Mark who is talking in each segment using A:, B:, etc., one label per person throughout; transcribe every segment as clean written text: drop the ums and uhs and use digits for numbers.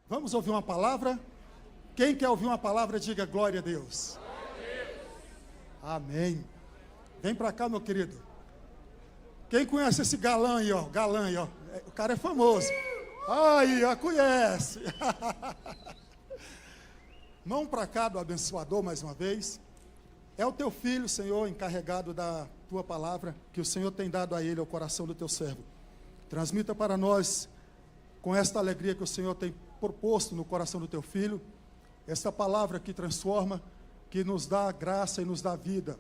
A: Vamos ouvir uma palavra? Quem quer ouvir uma palavra, diga glória a Deus. Amém. Vem para cá, meu querido. Quem conhece esse galã aí, ó? Galã aí, ó. O cara é famoso. Aí, ó, conhece. Mão para cá do abençoador mais uma vez. É o teu filho, Senhor, encarregado da tua palavra, que o Senhor tem dado a ele, ao coração do teu servo. Transmita para nós, com esta alegria que o Senhor tem proposto no coração do teu filho, esta palavra que transforma, que nos dá graça e nos dá vida.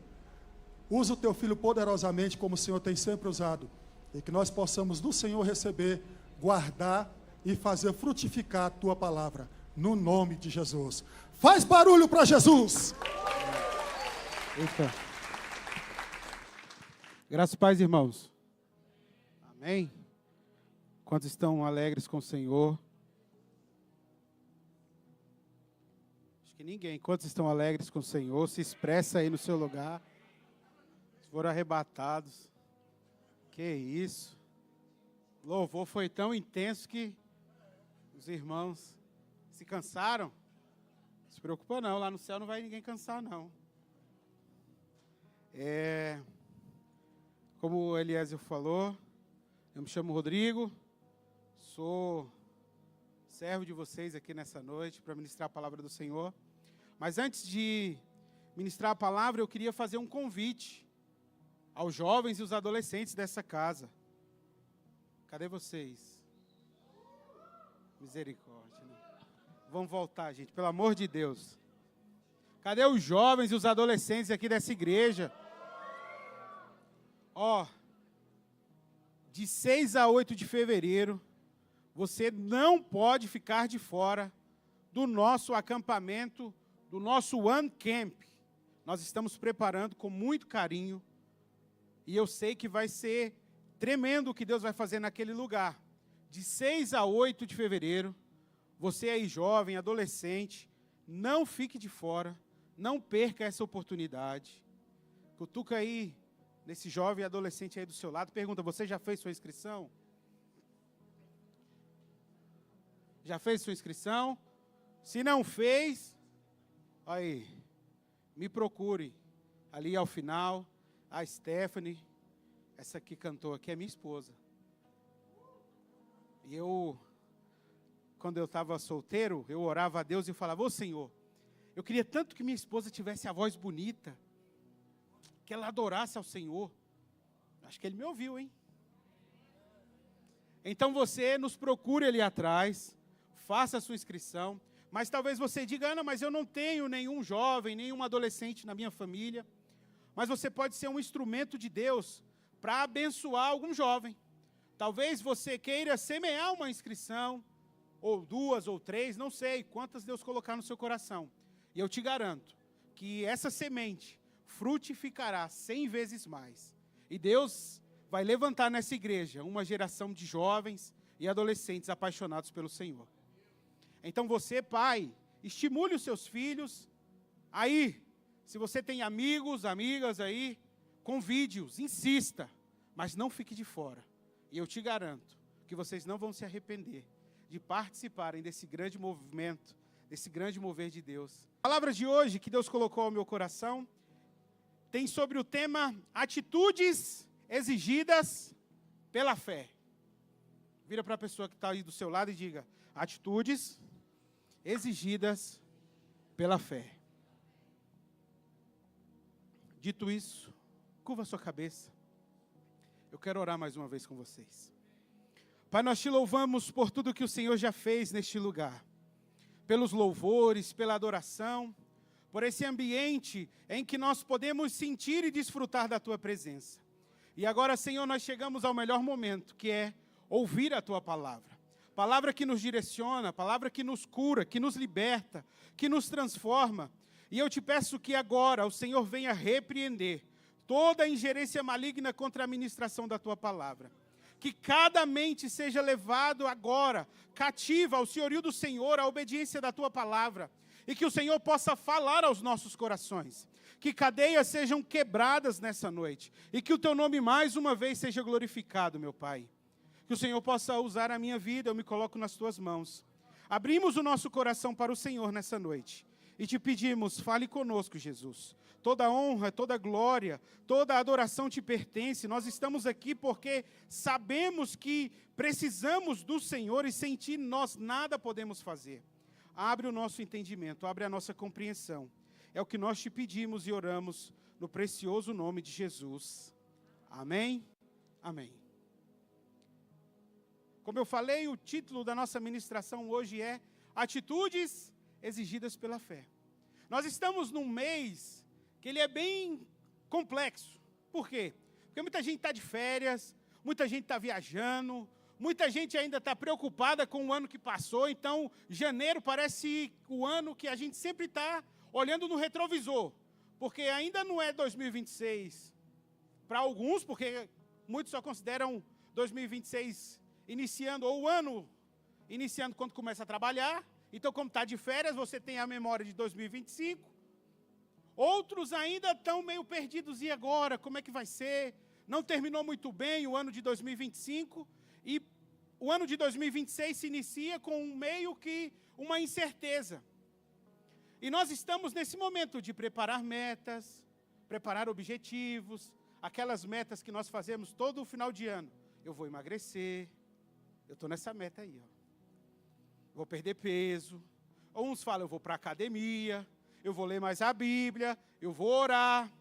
A: Usa o teu filho poderosamente, como o Senhor tem sempre usado, e que nós possamos do Senhor receber, guardar e fazer frutificar a tua palavra, no nome de Jesus. Faz barulho para Jesus!
B: Eita. Graças e paz, irmãos. Amém? Quantos estão alegres com o Senhor? Acho que ninguém. Quantos estão alegres com o Senhor? Se expressa aí no seu lugar. Foram arrebatados. Que isso? O louvor foi tão intenso que os irmãos se cansaram. Não se preocupa não, lá no céu não vai ninguém cansar não. Como o Eliezer falou, eu me chamo Rodrigo, sou servo de vocês aqui nessa noite para ministrar a palavra do Senhor. Mas antes de ministrar a palavra, eu queria fazer um convite aos jovens e os adolescentes dessa casa. Cadê vocês? Misericórdia. Né? Vamos voltar, gente, pelo amor de Deus. Cadê os jovens e os adolescentes aqui dessa igreja? De 6 a 8 de fevereiro, você não pode ficar de fora do nosso acampamento, do nosso One Camp. Nós estamos preparando com muito carinho, e eu sei que vai ser tremendo o que Deus vai fazer naquele lugar. De 6 a 8 de fevereiro, você aí jovem, adolescente, não fique de fora, não perca essa oportunidade. Cutuca aí nesse jovem adolescente aí do seu lado, pergunta, você já fez sua inscrição? Já fez sua inscrição? Se não fez, aí, me procure. Ali ao final, a Stephanie, essa que cantou aqui é minha esposa. E quando eu estava solteiro, eu orava a Deus e falava, ô Senhor, eu queria tanto que minha esposa tivesse a voz bonita, que ela adorasse ao Senhor. Acho que Ele me ouviu, hein? Então você nos procure ali atrás, faça a sua inscrição, mas talvez você diga, Ana, mas eu não tenho nenhum jovem, nenhum adolescente na minha família, mas você pode ser um instrumento de Deus para abençoar algum jovem. Talvez você queira semear uma inscrição, ou 2 ou 3, não sei quantas Deus colocar no seu coração. E eu te garanto que essa semente frutificará 100 vezes mais. E Deus vai levantar nessa igreja uma geração de jovens e adolescentes apaixonados pelo Senhor. Então você, pai, estimule os seus filhos. Aí, se você tem amigos, amigas aí, convide-os, insista, mas não fique de fora. E eu te garanto que vocês não vão se arrepender de participarem desse grande movimento, desse grande mover de Deus. A palavra de hoje que Deus colocou ao meu coração tem sobre o tema atitudes exigidas pela fé. Vira para a pessoa que está aí do seu lado e diga, atitudes exigidas pela fé. Dito isso, curva a sua cabeça. Eu quero orar mais uma vez com vocês. Pai, nós te louvamos por tudo que o Senhor já fez neste lugar. Pelos louvores, pela adoração, por esse ambiente em que nós podemos sentir e desfrutar da Tua presença. E agora, Senhor, nós chegamos ao melhor momento, que é ouvir a Tua palavra. Palavra que nos direciona, palavra que nos cura, que nos liberta, que nos transforma. E eu te peço que agora o Senhor venha repreender toda a ingerência maligna contra a ministração da Tua palavra. Que cada mente seja levado agora, cativa ao senhorio do Senhor, à obediência da Tua palavra. E que o Senhor possa falar aos nossos corações. Que cadeias sejam quebradas nessa noite. E que o Teu nome mais uma vez seja glorificado, meu Pai. Que o Senhor possa usar a minha vida, eu me coloco nas Tuas mãos. Abrimos o nosso coração para o Senhor nessa noite e te pedimos, fale conosco, Jesus. Toda honra, toda glória, toda adoração te pertence. Nós estamos aqui porque sabemos que precisamos do Senhor e sem ti nós nada podemos fazer. Abre o nosso entendimento, abre a nossa compreensão. É o que nós te pedimos e oramos no precioso nome de Jesus. Amém? Amém. Como eu falei, o título da nossa ministração hoje é Atitudes Exigidas pela Fé. Nós estamos num mês que ele é bem complexo. Por quê? Porque muita gente está de férias, muita gente está viajando, muita gente ainda está preocupada com o ano que passou. Então, janeiro parece o ano que a gente sempre está olhando no retrovisor. Porque ainda não é 2026 para alguns, porque muitos só consideram 2026 iniciando, ou o ano iniciando quando começa a trabalhar. Então, como está de férias, você tem a memória de 2025. Outros ainda estão meio perdidos. E agora? Como é que vai ser? Não terminou muito bem o ano de 2025. E o ano de 2026 se inicia com meio que uma incerteza. E nós estamos nesse momento de preparar metas, preparar objetivos, aquelas metas que nós fazemos todo o final de ano. Eu vou emagrecer, eu estou nessa meta aí, ó. Vou perder peso. Uns falam, eu vou para a academia, eu vou ler mais a Bíblia, eu vou orar.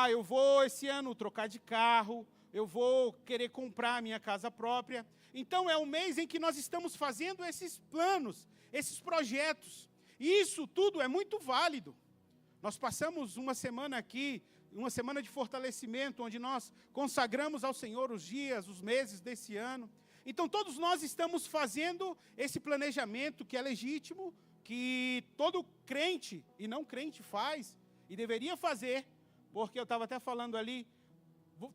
B: Eu vou esse ano trocar de carro, eu vou querer comprar a minha casa própria. Então é um mês em que nós estamos fazendo esses planos, esses projetos. E isso tudo é muito válido. Nós passamos uma semana aqui, uma semana de fortalecimento, onde nós consagramos ao Senhor os dias, os meses desse ano. Então, todos nós estamos fazendo esse planejamento que é legítimo, que todo crente e não crente faz e deveria fazer, porque eu estava até falando ali,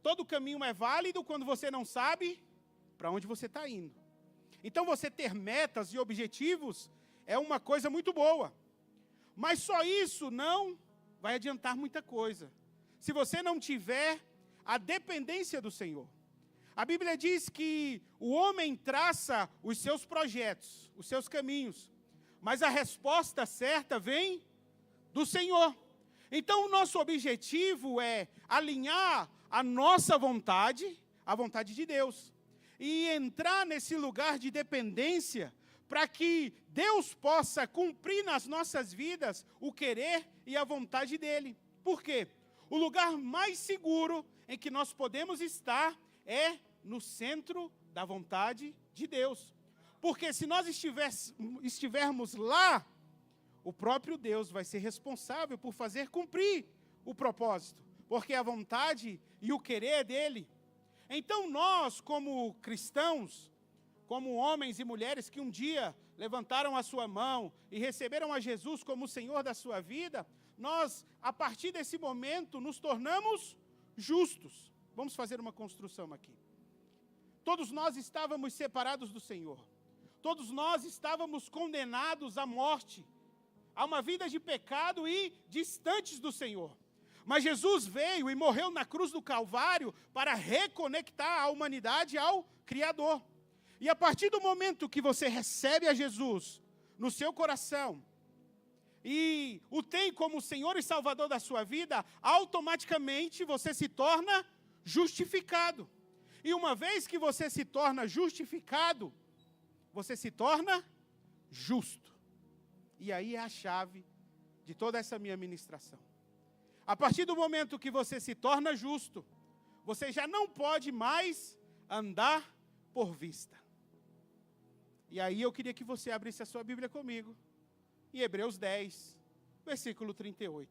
B: todo caminho é válido quando você não sabe para onde você está indo. Então, você ter metas e objetivos é uma coisa muito boa, mas só isso não vai adiantar muita coisa, se você não tiver a dependência do Senhor. A Bíblia diz que o homem traça os seus projetos, os seus caminhos, mas a resposta certa vem do Senhor. Então, o nosso objetivo é alinhar a nossa vontade à vontade de Deus. E entrar nesse lugar de dependência para que Deus possa cumprir nas nossas vidas o querer e a vontade dEle. Por quê? O lugar mais seguro em que nós podemos estar é no centro da vontade de Deus. Porque se nós estivermos lá, o próprio Deus vai ser responsável por fazer cumprir o propósito. Porque a vontade e o querer é dele. Então nós, como cristãos, como homens e mulheres que um dia levantaram a sua mão e receberam a Jesus como o Senhor da sua vida, nós, a partir desse momento, nos tornamos justos. Vamos fazer uma construção aqui. Todos nós estávamos separados do Senhor. Todos nós estávamos condenados à morte, a uma vida de pecado e distantes do Senhor. Mas Jesus veio e morreu na cruz do Calvário para reconectar a humanidade ao Criador. E a partir do momento que você recebe a Jesus no seu coração e o tem como Senhor e Salvador da sua vida, automaticamente você se torna justificado. E uma vez que você se torna justificado, você se torna justo. E aí é a chave de toda essa minha ministração. A partir do momento que você se torna justo, você já não pode mais andar por vista. E aí eu queria que você abrisse a sua Bíblia comigo, em Hebreus 10, versículo 38.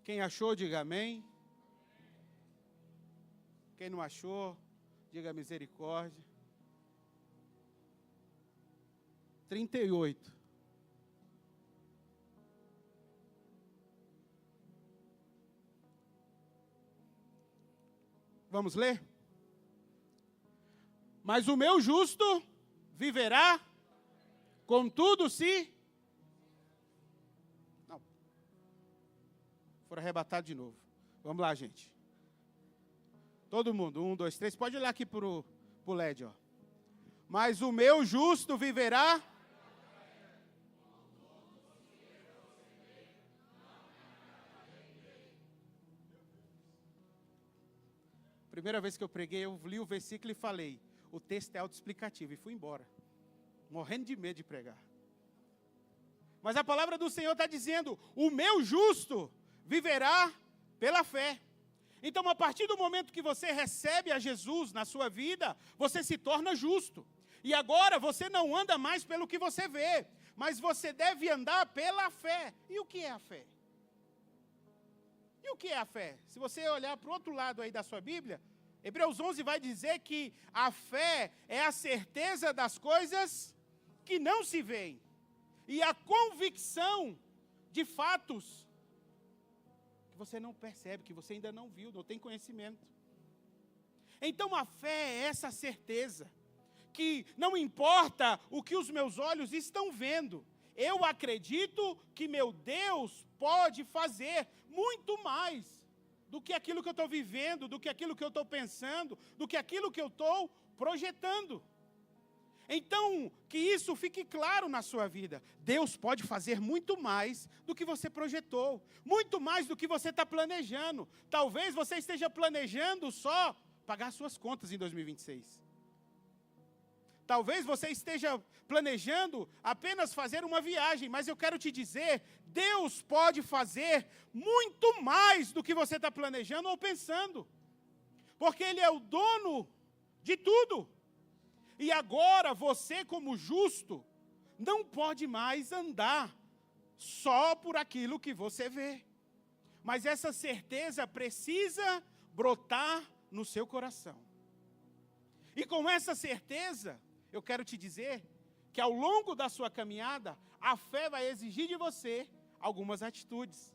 B: Quem achou, diga amém. Quem não achou, diga misericórdia. 38. Vamos ler? Mas o meu justo viverá, contudo se... Não. For arrebatado de novo. Vamos lá, gente. Todo mundo, 1, 2, 3. Pode olhar aqui para o LED, ó. Mas o meu justo viverá. Primeira vez que eu preguei, eu li o versículo e falei, o texto é autoexplicativo, e fui embora, morrendo de medo de pregar. Mas a palavra do Senhor está dizendo, o meu justo viverá pela fé. Então, a partir do momento que você recebe a Jesus na sua vida, você se torna justo. E agora você não anda mais pelo que você vê, mas você deve andar pela fé. E o que é a fé? E o que é a fé? Se você olhar para o outro lado aí da sua Bíblia, Hebreus 11 vai dizer que a fé é a certeza das coisas que não se veem. E a convicção de fatos que você não percebe, que você ainda não viu, não tem conhecimento. Então a fé é essa certeza, que não importa o que os meus olhos estão vendo, eu acredito que meu Deus pode fazer muito mais do que aquilo que eu estou vivendo, do que aquilo que eu estou pensando, do que aquilo que eu estou projetando. Então, que isso fique claro na sua vida. Deus pode fazer muito mais do que você projetou, muito mais do que você está planejando. Talvez você esteja planejando só pagar suas contas em 2026. Talvez você esteja planejando apenas fazer uma viagem, mas eu quero te dizer, Deus pode fazer muito mais do que você está planejando ou pensando. Porque Ele é o dono de tudo. E agora você, como justo, não pode mais andar só por aquilo que você vê. Mas essa certeza precisa brotar no seu coração. E com essa certeza, eu quero te dizer que ao longo da sua caminhada, a fé vai exigir de você algumas atitudes.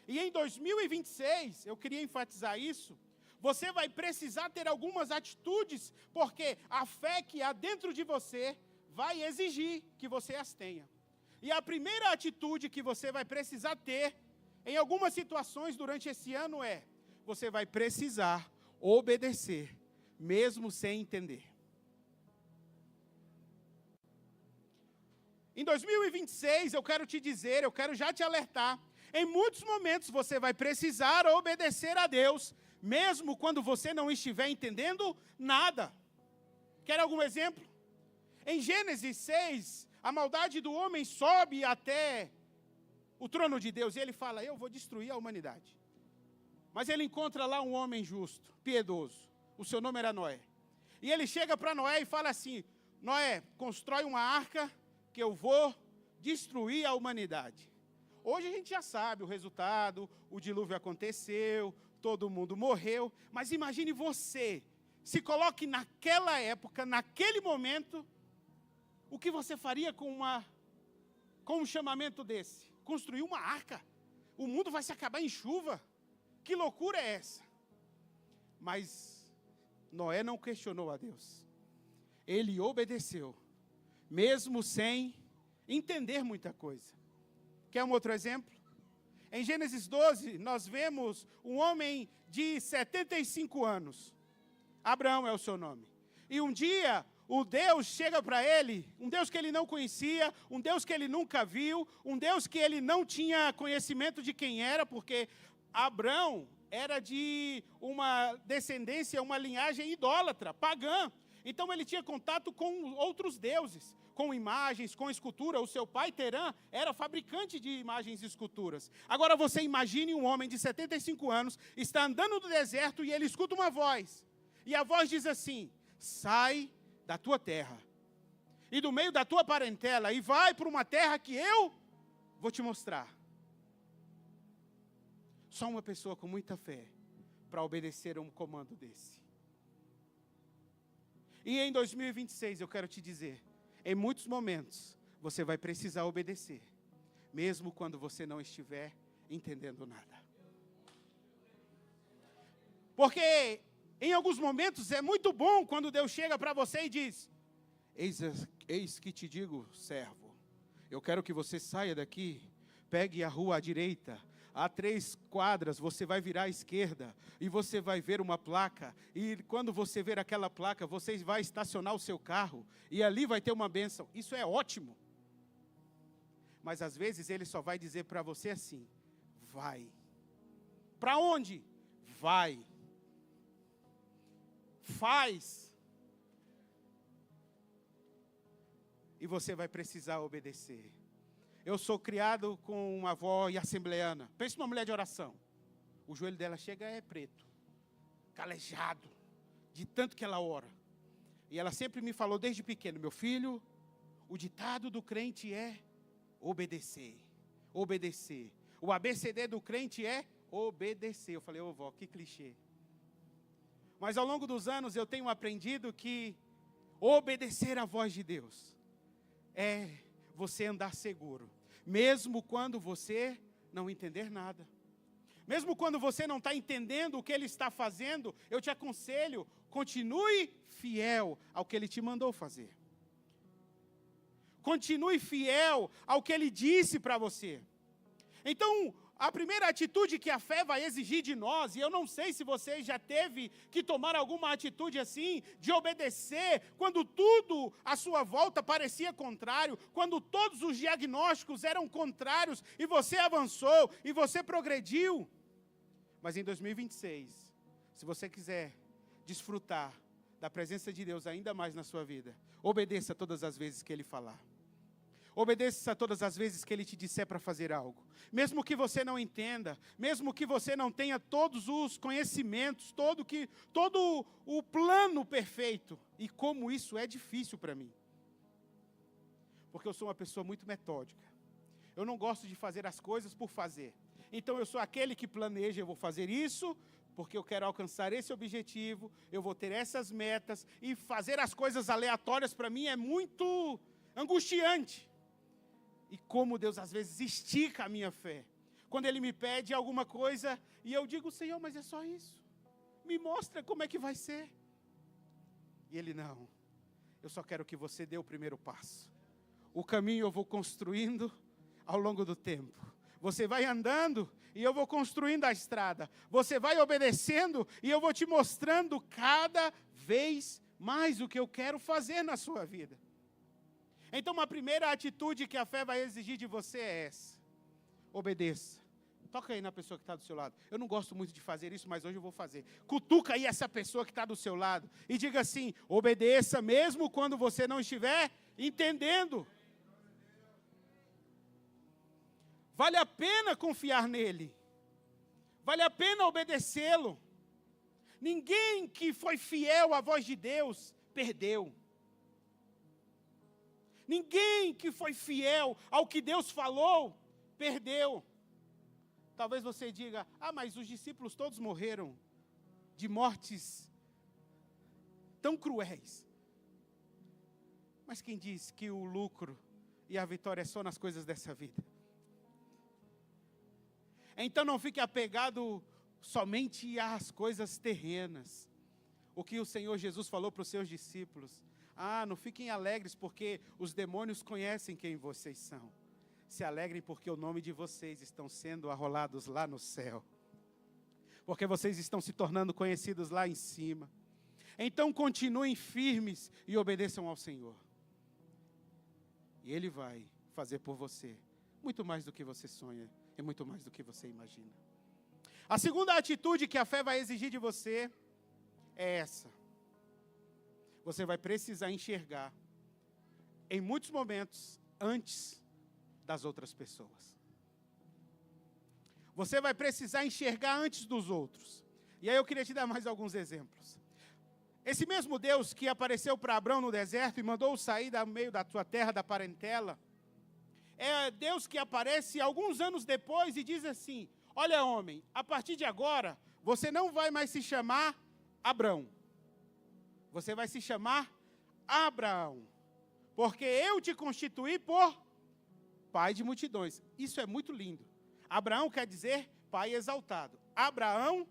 B: E em 2026, eu queria enfatizar isso, você vai precisar ter algumas atitudes, porque a fé que há dentro de você vai exigir que você as tenha. E a primeira atitude que você vai precisar ter, em algumas situações durante esse ano você vai precisar obedecer, mesmo sem entender. Em 2026, eu quero te dizer, eu quero já te alertar, em muitos momentos você vai precisar obedecer a Deus, mesmo quando você não estiver entendendo nada. Quer algum exemplo? Em Gênesis 6, a maldade do homem sobe até o trono de Deus, e ele fala, eu vou destruir a humanidade. Mas ele encontra lá um homem justo, piedoso, o seu nome era Noé. E ele chega para Noé e fala assim, Noé, constrói uma arca, que eu vou destruir a humanidade. Hoje a gente já sabe o resultado, o dilúvio aconteceu, todo mundo morreu, mas imagine você, se coloque naquela época, naquele momento, o que você faria com um chamamento desse? Construir uma arca, o mundo vai se acabar em chuva, que loucura é essa? Mas Noé não questionou a Deus, ele obedeceu, mesmo sem entender muita coisa. Quer um outro exemplo? Em Gênesis 12, nós vemos um homem de 75 anos. Abraão é o seu nome. E um dia, o Deus chega para ele, um Deus que ele não conhecia, um Deus que ele nunca viu, um Deus que ele não tinha conhecimento de quem era, porque Abraão era de uma descendência, uma linhagem idólatra, pagã. Então ele tinha contato com outros deuses, com imagens, com escultura. O seu pai, Terã, era fabricante de imagens e esculturas. Agora você imagine um homem de 75 anos, está andando no deserto e ele escuta uma voz. E a voz diz assim, sai da tua terra e do meio da tua parentela e vai para uma terra que eu vou te mostrar. Só uma pessoa com muita fé para obedecer a um comando desse. E em 2026, eu quero te dizer, em muitos momentos, você vai precisar obedecer, mesmo quando você não estiver entendendo nada. Porque, em alguns momentos, é muito bom quando Deus chega para você e diz, eis que te digo, servo, eu quero que você saia daqui, pegue a rua à direita, a 3 quadras, você vai virar à esquerda e você vai ver uma placa. E quando você ver aquela placa, você vai estacionar o seu carro e ali vai ter uma bênção. Isso é ótimo. Mas às vezes ele só vai dizer para você assim: vai. Para onde? Vai. Faz. E você vai precisar obedecer. Eu sou criado com uma avó assembleana. Pensa numa mulher de oração. O joelho dela chega é preto, calejado, de tanto que ela ora. E ela sempre me falou desde pequeno: meu filho, o ditado do crente é obedecer. Obedecer. O ABCD do crente é obedecer. Eu falei: ô vó, que clichê. Mas ao longo dos anos eu tenho aprendido que obedecer à voz de Deus é você andar seguro, mesmo quando você não entender nada. Mesmo quando você não está entendendo o que Ele está fazendo, eu te aconselho, continue fiel ao que Ele te mandou fazer. Continue fiel ao que Ele disse para você. Então, a primeira atitude que a fé vai exigir de nós, e eu não sei se você já teve que tomar alguma atitude assim, de obedecer, quando tudo à sua volta parecia contrário, quando todos os diagnósticos eram contrários, e você avançou, e você progrediu. Mas em 2026, se você quiser desfrutar da presença de Deus ainda mais na sua vida, obedeça todas as vezes que Ele falar. Obedeça todas as vezes que Ele te disser para fazer algo. Mesmo que você não entenda, mesmo que você não tenha todos os conhecimentos, todo o plano perfeito. E como isso é difícil para mim. Porque eu sou uma pessoa muito metódica. Eu não gosto de fazer as coisas por fazer. Então eu sou aquele que planeja: eu vou fazer isso porque eu quero alcançar esse objetivo, eu vou ter essas metas. E fazer as coisas aleatórias para mim é muito angustiante. E como Deus às vezes estica a minha fé. Quando Ele me pede alguma coisa e eu digo: Senhor, mas é só isso. Me mostra como é que vai ser. E Ele: não, eu só quero que você dê o primeiro passo. O caminho eu vou construindo ao longo do tempo. Você vai andando e eu vou construindo a estrada. Você vai obedecendo e eu vou te mostrando cada vez mais o que eu quero fazer na sua vida. Então, uma primeira atitude que a fé vai exigir de você é essa: obedeça. Toca aí na pessoa que está do seu lado. Eu não gosto muito de fazer isso, mas hoje eu vou fazer. Cutuca aí essa pessoa que está do seu lado e diga assim: obedeça mesmo quando você não estiver entendendo. Vale a pena confiar nele. Vale a pena obedecê-lo. Ninguém que foi fiel à voz de Deus perdeu. Ninguém que foi fiel ao que Deus falou, perdeu. Talvez você diga: ah, mas os discípulos todos morreram de mortes tão cruéis. Mas quem diz que o lucro e a vitória é só nas coisas dessa vida? Então não fique apegado somente às coisas terrenas. O que o Senhor Jesus falou para os seus discípulos: ah, não fiquem alegres porque os demônios conhecem quem vocês são. Se alegrem porque o nome de vocês estão sendo arrolados lá no céu. Porque vocês estão se tornando conhecidos lá em cima. Então continuem firmes e obedeçam ao Senhor. E Ele vai fazer por você muito mais do que você sonha e muito mais do que você imagina. A segunda atitude que a fé vai exigir de você é essa. Você vai precisar enxergar, em muitos momentos, antes das outras pessoas. Você vai precisar enxergar antes dos outros. E aí eu queria te dar mais alguns exemplos. Esse mesmo Deus que apareceu para Abrão no deserto e mandou-o sair do meio da sua terra, da parentela, é Deus que aparece alguns anos depois e diz assim: olha, homem, a partir de agora, você não vai mais se chamar Abrão. Você vai se chamar Abraão, porque eu te constituí por pai de multidões. Isso é muito lindo. Abraão quer dizer pai exaltado. Abraão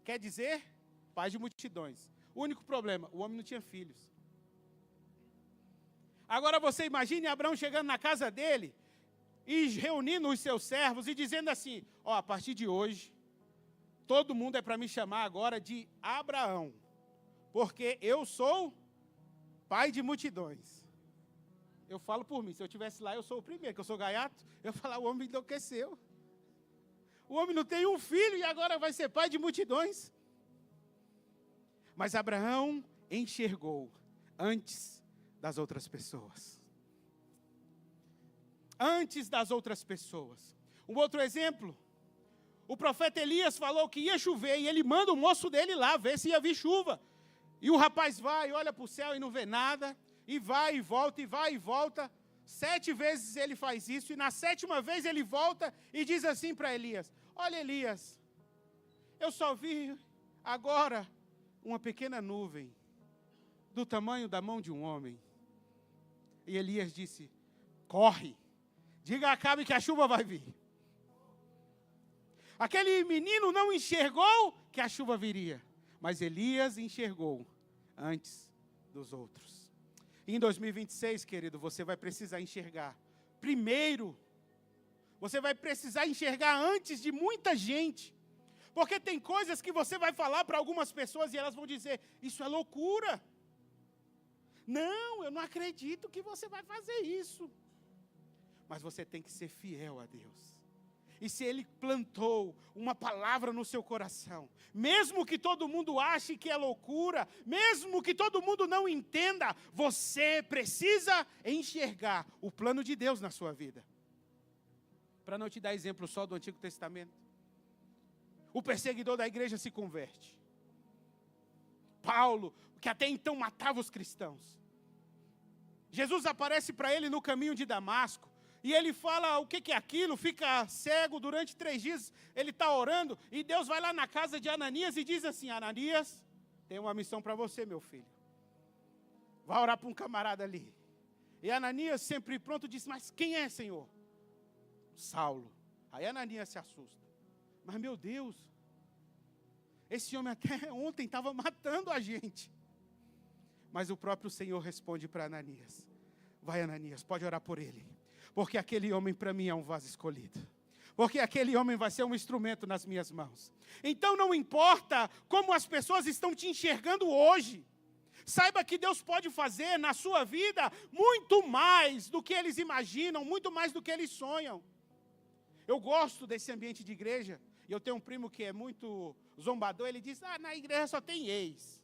B: quer dizer pai de multidões. O único problema: o homem não tinha filhos. Agora você imagine Abraão chegando na casa dele e reunindo os seus servos e dizendo assim: ó, a partir de hoje, todo mundo é para me chamar agora de Abraão, porque eu sou pai de multidões. Eu falo por mim, se eu estivesse lá, eu sou o primeiro, que eu sou gaiato, eu falar, o homem enlouqueceu. O homem não tem um filho e agora vai ser pai de multidões. Mas Abraão enxergou antes das outras pessoas. Antes das outras pessoas. Um outro exemplo, o profeta Elias falou que ia chover e ele manda o moço dele lá ver se ia vir chuva. E o rapaz vai, olha para o céu e não vê nada, e vai e volta, e vai e volta. 7 vezes ele faz isso, e na 7ª vez ele volta e diz assim para Elias: olha, Elias, eu só vi agora uma pequena nuvem, do tamanho da mão de um homem. E Elias disse: corre, diga a Acabe que a chuva vai vir. Aquele menino não enxergou que a chuva viria, mas Elias enxergou antes dos outros. E em 2026, querido, você vai precisar enxergar primeiro. Você vai precisar enxergar antes de muita gente. Porque tem coisas que você vai falar para algumas pessoas e elas vão dizer: isso é loucura. Não, eu não acredito que você vai fazer isso. Mas você tem que ser fiel a Deus. E se Ele plantou uma palavra no seu coração, mesmo que todo mundo ache que é loucura, mesmo que todo mundo não entenda, você precisa enxergar o plano de Deus na sua vida. Para não te dar exemplo só do Antigo Testamento. O perseguidor da igreja se converte. Paulo, que até então matava os cristãos. Jesus aparece para ele no caminho de Damasco. E ele fala o que é aquilo, fica cego durante 3 dias. Ele está orando e Deus vai lá na casa de Ananias e diz assim: Ananias, tem uma missão para você, meu filho. Vai orar para um camarada ali. E Ananias, sempre pronto, diz: mas quem é, Senhor? Saulo. Aí Ananias se assusta. Mas meu Deus, esse homem até ontem estava matando a gente. Mas o próprio Senhor responde para Ananias: vai, Ananias, pode orar por ele. Porque aquele homem para mim é um vaso escolhido. Porque aquele homem vai ser um instrumento nas minhas mãos. Então não importa como as pessoas estão te enxergando hoje. Saiba que Deus pode fazer na sua vida muito mais do que eles imaginam, muito mais do que eles sonham. Eu gosto desse ambiente de igreja. E eu tenho um primo que é muito zombador. Ele diz: na igreja só tem ex.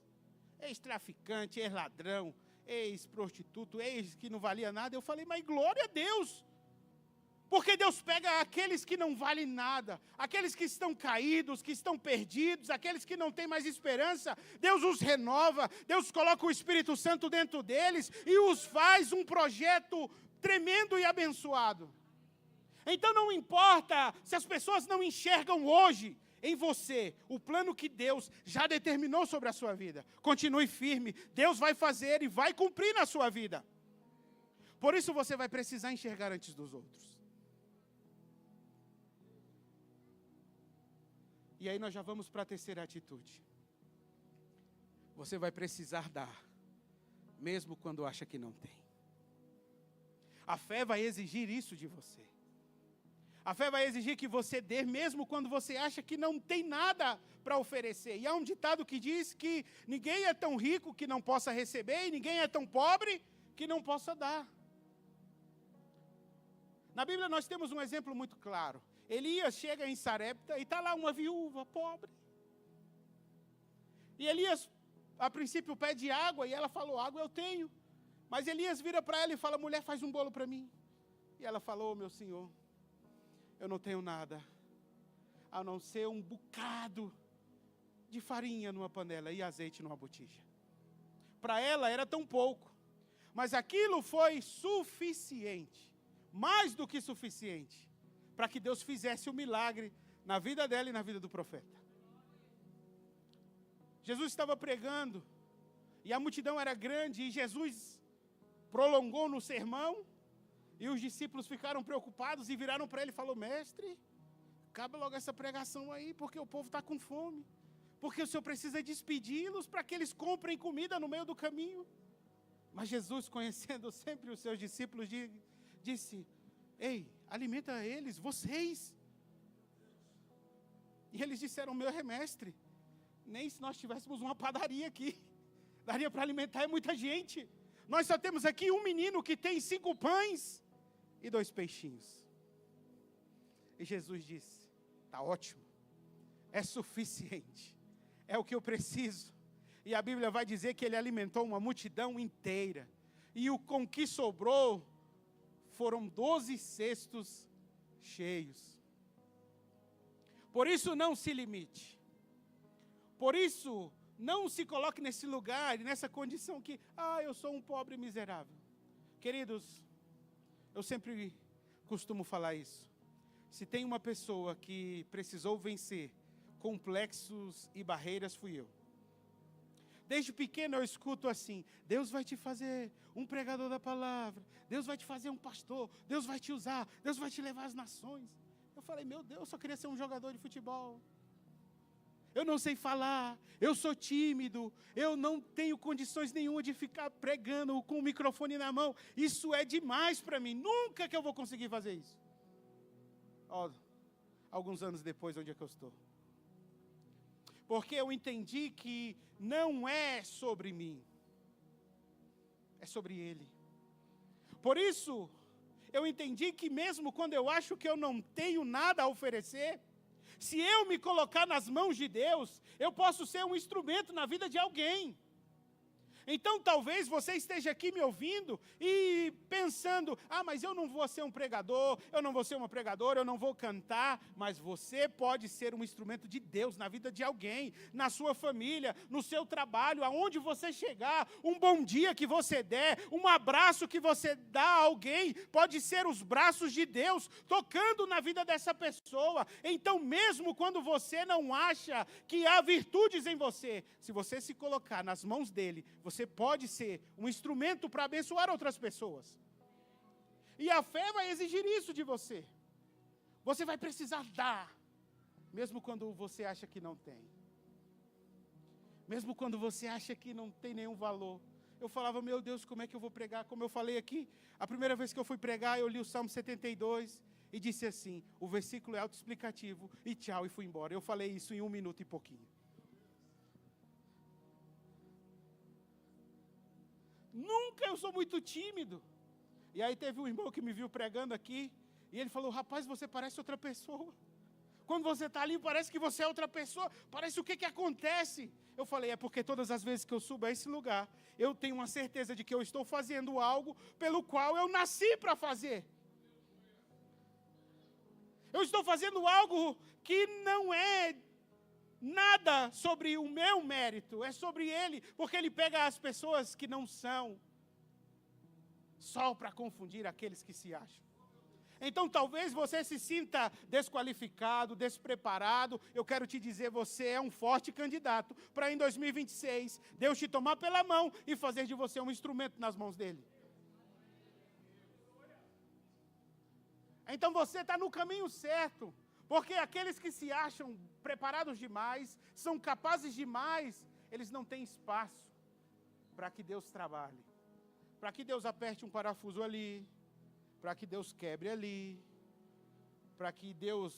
B: Ex-traficante, ex-ladrão, ex-prostituto, ex que não valia nada. Eu falei: mas glória a Deus. Porque Deus pega aqueles que não valem nada, aqueles que estão caídos, que estão perdidos, aqueles que não têm mais esperança. Deus os renova, Deus coloca o Espírito Santo dentro deles e os faz um projeto tremendo e abençoado. Então não importa se as pessoas não enxergam hoje em você o plano que Deus já determinou sobre a sua vida. Continue firme, Deus vai fazer e vai cumprir na sua vida. Por isso você vai precisar enxergar antes dos outros. E aí nós já vamos para a terceira atitude. Você vai precisar dar, mesmo quando acha que não tem. A fé vai exigir isso de você. A fé vai exigir que você dê, mesmo quando você acha que não tem nada para oferecer. E há um ditado que diz que ninguém é tão rico que não possa receber, e ninguém é tão pobre que não possa dar. Na Bíblia nós temos um exemplo muito claro. Elias chega em Sarepta e está lá uma viúva pobre. E Elias, a princípio, pede água, e ela falou: água eu tenho. Mas Elias vira para ela e fala: mulher, faz um bolo para mim. E ela falou: meu senhor, eu não tenho nada, a não ser um bocado de farinha numa panela e azeite numa botija. Para ela era tão pouco, mas aquilo foi suficiente, mais do que suficiente, para que Deus fizesse o milagre na vida dela e na vida do profeta. Jesus estava pregando, e a multidão era grande, e Jesus prolongou no sermão, e os discípulos ficaram preocupados e viraram para ele e falaram: mestre, acaba logo essa pregação aí, porque o povo está com fome. Porque o Senhor precisa despedi-los para que eles comprem comida no meio do caminho. Mas Jesus, conhecendo sempre os seus discípulos, disse: ei, alimenta eles, vocês. E eles disseram, meu mestre, nem se nós tivéssemos uma padaria aqui, daria para alimentar muita gente. Nós só temos aqui um menino que tem 5 pães e 2 peixinhos. E Jesus disse, está ótimo, é suficiente, é o que eu preciso. E a Bíblia vai dizer que ele alimentou uma multidão inteira. E com que sobrou, foram 12 cestos cheios. Por isso não se limite. Por isso não se coloque nesse lugar, nessa condição que, eu sou um pobre miserável. Queridos, eu sempre costumo falar isso. Se tem uma pessoa que precisou vencer complexos e barreiras, fui eu. Desde pequeno eu escuto assim, Deus vai te fazer um pregador da palavra, Deus vai te fazer um pastor, Deus vai te usar, Deus vai te levar às nações. Eu falei, meu Deus, eu só queria ser um jogador de futebol. Eu não sei falar, eu sou tímido, eu não tenho condições nenhuma de ficar pregando com o microfone na mão. Isso é demais para mim, nunca que eu vou conseguir fazer isso. Alguns anos depois, onde é que eu estou? Porque eu entendi que não é sobre mim, é sobre Ele. Por isso, eu entendi que mesmo quando eu acho que eu não tenho nada a oferecer, se eu me colocar nas mãos de Deus, eu posso ser um instrumento na vida de alguém. Então talvez você esteja aqui me ouvindo e pensando, mas eu não vou ser um pregador, eu não vou ser uma pregadora, eu não vou cantar, mas você pode ser um instrumento de Deus na vida de alguém, na sua família, no seu trabalho, aonde você chegar, um bom dia que você der, um abraço que você dá a alguém, pode ser os braços de Deus tocando na vida dessa pessoa. Então mesmo quando você não acha que há virtudes em você, se você se colocar nas mãos dele, você pode ser um instrumento para abençoar outras pessoas. E a fé vai exigir isso de você. Você vai precisar dar, mesmo quando você acha que não tem. Mesmo quando você acha que não tem nenhum valor. Eu falava, meu Deus, como é que eu vou pregar? Como eu falei aqui, a primeira vez que eu fui pregar, eu li o Salmo 72 e disse assim, o versículo é autoexplicativo, e tchau, e fui embora. Eu falei isso em 1 minuto e pouquinho. Nunca, eu sou muito tímido. E aí teve um irmão que me viu pregando aqui, e ele falou, rapaz, você parece outra pessoa. Quando você está ali, parece que você é outra pessoa, parece o que acontece. Eu falei, é porque todas as vezes que eu subo a esse lugar, eu tenho uma certeza de que eu estou fazendo algo pelo qual eu nasci para fazer. Eu estou fazendo algo que não é nada sobre o meu mérito, é sobre Ele, porque Ele pega as pessoas que não são, só para confundir aqueles que se acham. Então talvez você se sinta desqualificado, despreparado. Eu quero te dizer, você é um forte candidato para em 2026, Deus te tomar pela mão e fazer de você um instrumento nas mãos dEle. Então você está no caminho certo. Porque aqueles que se acham preparados demais, são capazes demais, eles não têm espaço para que Deus trabalhe. Para que Deus aperte um parafuso ali, para que Deus quebre ali, para que Deus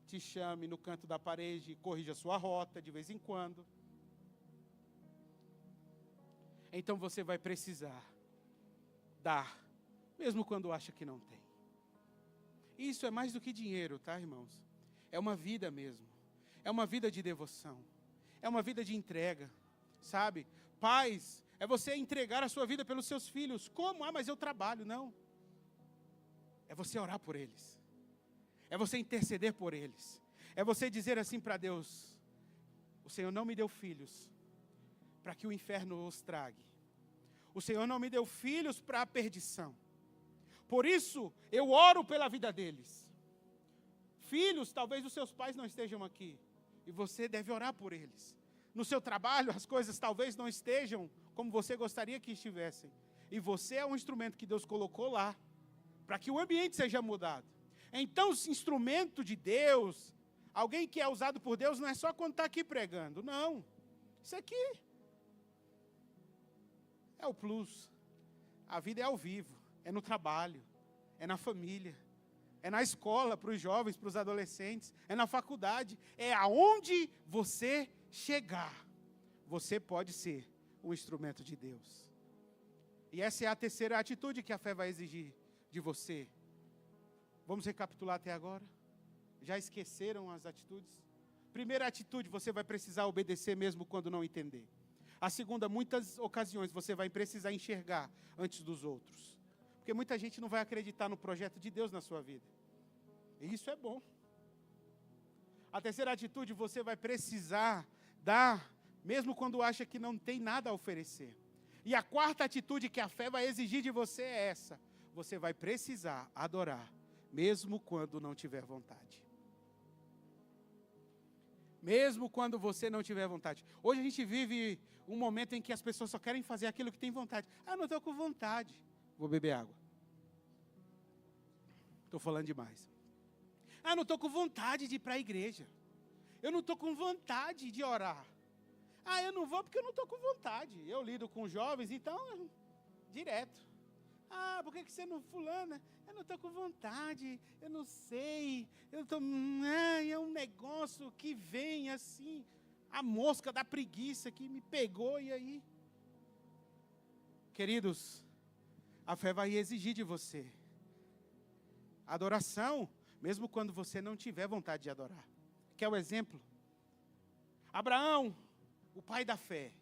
B: te chame no canto da parede e corrija a sua rota de vez em quando. Então você vai precisar dar, mesmo quando acha que não tem. Isso é mais do que dinheiro, tá, irmãos? É uma vida mesmo. É uma vida de devoção. É uma vida de entrega, sabe? Pais, é você entregar a sua vida pelos seus filhos. Como? Mas eu trabalho. Não. É você orar por eles. É você interceder por eles. É você dizer assim para Deus, o Senhor não me deu filhos para que o inferno os trague. O Senhor não me deu filhos para a perdição. Por isso, eu oro pela vida deles. Filhos, talvez os seus pais não estejam aqui. E você deve orar por eles. No seu trabalho, as coisas talvez não estejam como você gostaria que estivessem. E você é um instrumento que Deus colocou lá, para que o ambiente seja mudado. Então, esse instrumento de Deus, alguém que é usado por Deus, não é só quando está aqui pregando. Não. Isso aqui é o plus. A vida é ao vivo. É no trabalho, é na família, é na escola, para os jovens, para os adolescentes, é na faculdade, é aonde você chegar, você pode ser um instrumento de Deus. E essa é a terceira atitude que a fé vai exigir de você. Vamos recapitular até agora? Já esqueceram as atitudes? Primeira atitude, você vai precisar obedecer mesmo quando não entender. A segunda, muitas ocasiões você vai precisar enxergar antes dos outros. Porque muita gente não vai acreditar no projeto de Deus na sua vida. E isso é bom. A terceira atitude, você vai precisar dar, mesmo quando acha que não tem nada a oferecer. E a quarta atitude que a fé vai exigir de você é essa. Você vai precisar adorar, mesmo quando não tiver vontade. Mesmo quando você não tiver vontade. Hoje a gente vive um momento em que as pessoas só querem fazer aquilo que tem vontade. Ah, não estou com vontade. Vou beber água. Estou falando demais. Ah, não estou com vontade de ir para a igreja. Eu não estou com vontade de orar. Ah, eu não vou porque eu não estou com vontade. Eu lido com jovens, então, direto. Ah, por que você não fulana? Eu não estou com vontade, eu não sei. É um negócio que vem assim, a mosca da preguiça que me pegou e aí. Queridos, a fé vai exigir de você adoração, mesmo quando você não tiver vontade de adorar. Quer o exemplo? Abraão, o pai da fé,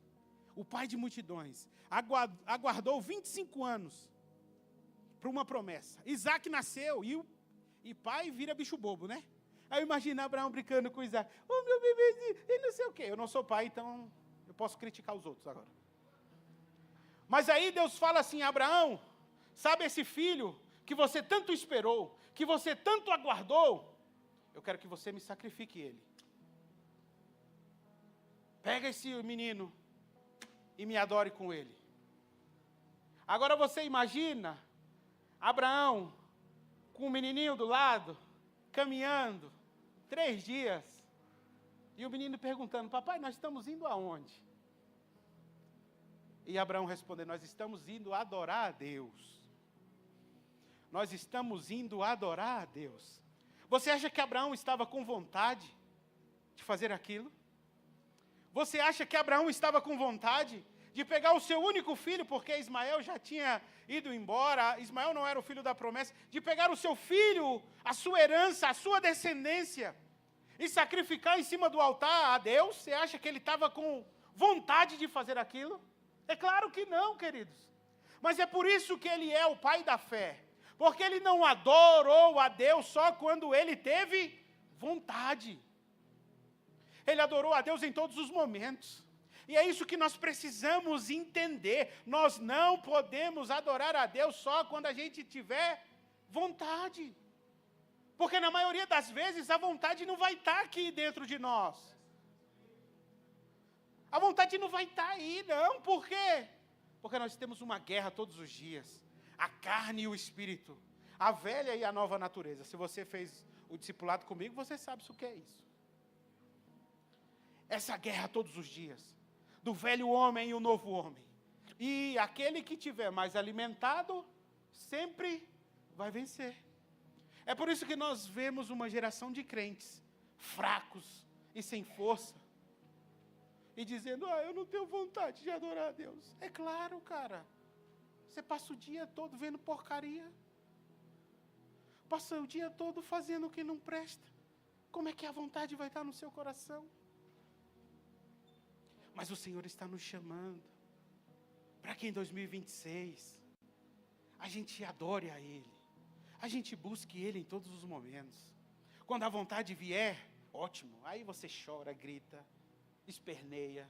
B: o pai de multidões, aguardou 25 anos para uma promessa. Isaac nasceu e pai vira bicho bobo, né? Aí imagina Abraão brincando com Isaac. Oh, meu bebezinho, e não sei o quê. Eu não sou pai, então eu posso criticar os outros agora. Mas aí Deus fala assim, Abraão, sabe esse filho que você tanto esperou, que você tanto aguardou? Eu quero que você me sacrifique ele. Pega esse menino e me adore com ele. Agora você imagina Abraão com o menininho do lado, caminhando, 3 dias, e o menino perguntando, papai, nós estamos indo aonde? E Abraão respondendo, nós estamos indo adorar a Deus. Nós estamos indo adorar a Deus. Você acha que Abraão estava com vontade de fazer aquilo? Você acha que Abraão estava com vontade de pegar o seu único filho, porque Ismael já tinha ido embora, Ismael não era o filho da promessa, de pegar o seu filho, a sua herança, a sua descendência, e sacrificar em cima do altar a Deus? Você acha que ele estava com vontade de fazer aquilo? É claro que não, queridos. Mas é por isso que ele é o pai da fé, porque ele não adorou a Deus só quando ele teve vontade. Ele adorou a Deus em todos os momentos. E é isso que nós precisamos entender. Nós não podemos adorar a Deus só quando a gente tiver vontade. Porque na maioria das vezes a vontade não vai estar aqui dentro de nós. A vontade não vai estar aí, não. Por quê? Porque nós temos uma guerra todos os dias. A carne e o espírito. A velha e a nova natureza. Se você fez o discipulado comigo, você sabe o que é isso. Essa guerra todos os dias. Do velho homem e o novo homem. E aquele que tiver mais alimentado, sempre vai vencer. É por isso que nós vemos uma geração de crentes, fracos e sem força. E dizendo, eu não tenho vontade de adorar a Deus. É claro, cara. Você passa o dia todo vendo porcaria. Passa o dia todo fazendo o que não presta. Como é que a vontade vai estar no seu coração? Mas o Senhor está nos chamando para que em 2026 a gente adore a Ele, a gente busque Ele em todos os momentos. Quando a vontade vier, ótimo, aí você chora, grita, esperneia.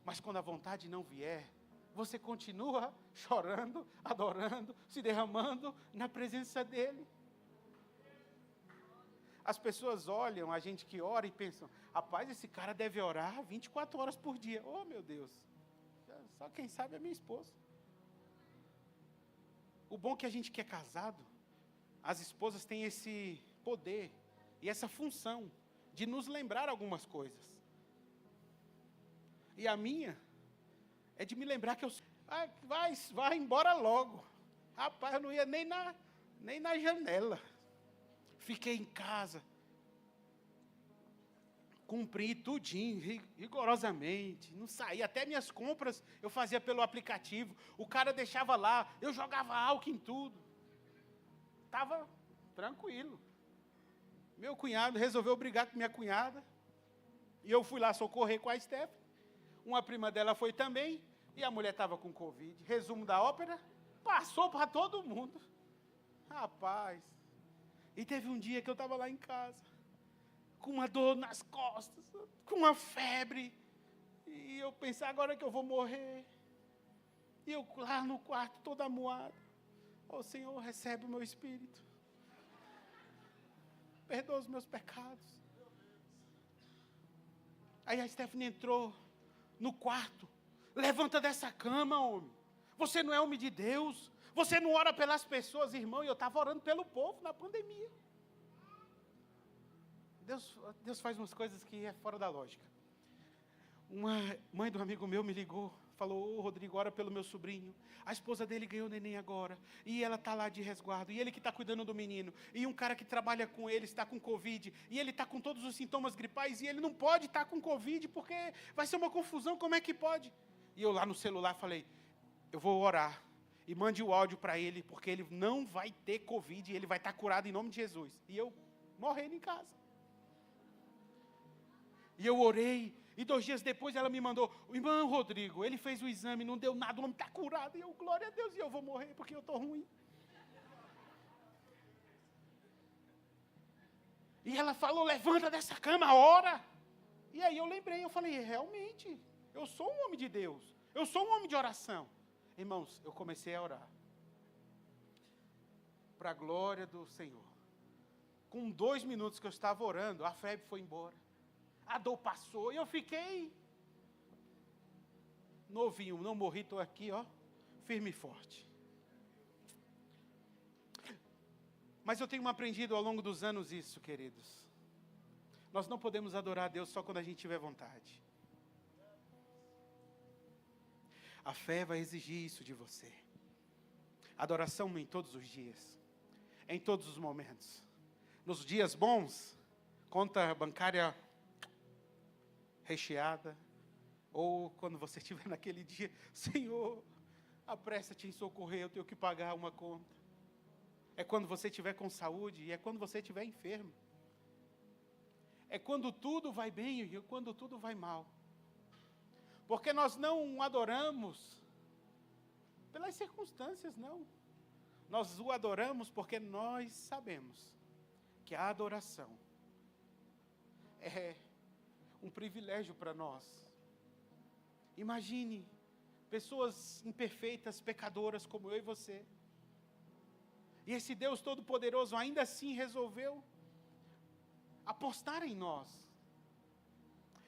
B: Mas quando a vontade não vier, você continua chorando, adorando, se derramando na presença dEle. As pessoas olham a gente que ora e pensam, rapaz, esse cara deve orar 24 horas por dia. Oh, meu Deus, só quem sabe é minha esposa. O bom é que a gente que é casado, as esposas têm esse poder e essa função de nos lembrar algumas coisas. E a minha é de me lembrar que eu... vai embora logo. Rapaz, eu não ia nem na janela. Fiquei em casa. Cumpri tudinho, rigorosamente. Não saía. Até minhas compras eu fazia pelo aplicativo. O cara deixava lá. Eu jogava álcool em tudo. Estava tranquilo. Meu cunhado resolveu brigar com minha cunhada. E eu fui lá socorrer com a Stephanie. Uma prima dela foi também. E a mulher estava com Covid. Resumo da ópera. Passou para todo mundo. Rapaz. E teve um dia que eu estava lá em casa. Com uma dor nas costas, com uma febre, e eu pensei, agora que eu vou morrer, e eu lá no quarto, toda amuada, Senhor, recebe o meu espírito, perdoa os meus pecados. Aí a Stephanie entrou no quarto, levanta dessa cama, homem, você não é homem de Deus, você não ora pelas pessoas, irmão, e eu estava orando pelo povo na pandemia. Deus faz umas coisas que é fora da lógica. Uma mãe de um amigo meu me ligou, falou, Rodrigo, ora pelo meu sobrinho. A esposa dele ganhou neném agora, e ela está lá de resguardo, e ele que está cuidando do menino, e um cara que trabalha com ele está com Covid, e ele está com todos os sintomas gripais, e ele não pode estar com Covid, porque vai ser uma confusão, como é que pode? E eu lá no celular falei, eu vou orar, e mande o áudio para ele, porque ele não vai ter Covid, e ele vai estar curado em nome de Jesus. E eu morrendo em casa. E eu orei, e 2 dias depois ela me mandou, o irmão Rodrigo, ele fez o exame, não deu nada, o homem está curado, e eu, glória a Deus, e eu vou morrer, porque eu estou ruim. E ela falou, levanta dessa cama, ora. E aí eu lembrei, eu falei, realmente, eu sou um homem de Deus, eu sou um homem de oração. Irmãos, eu comecei a orar, para a glória do Senhor. Com 2 minutos que eu estava orando, a febre foi embora. A dor passou e eu fiquei novinho, não morri, estou aqui, firme e forte. Mas eu tenho aprendido ao longo dos anos isso, queridos. Nós não podemos adorar a Deus só quando a gente tiver vontade. A fé vai exigir isso de você. Adoração em todos os dias, em todos os momentos. Nos dias bons, conta bancária recheada, ou quando você estiver naquele dia, Senhor, apressa-te em socorrer, eu tenho que pagar uma conta. É quando você estiver com saúde, e é quando você estiver enfermo. É quando tudo vai bem e quando tudo vai mal. Porque nós não adoramos pelas circunstâncias, não. Nós o adoramos porque nós sabemos que a adoração é um privilégio para nós. Imagine pessoas imperfeitas, pecadoras como eu e você. E esse Deus Todo-Poderoso ainda assim resolveu apostar em nós.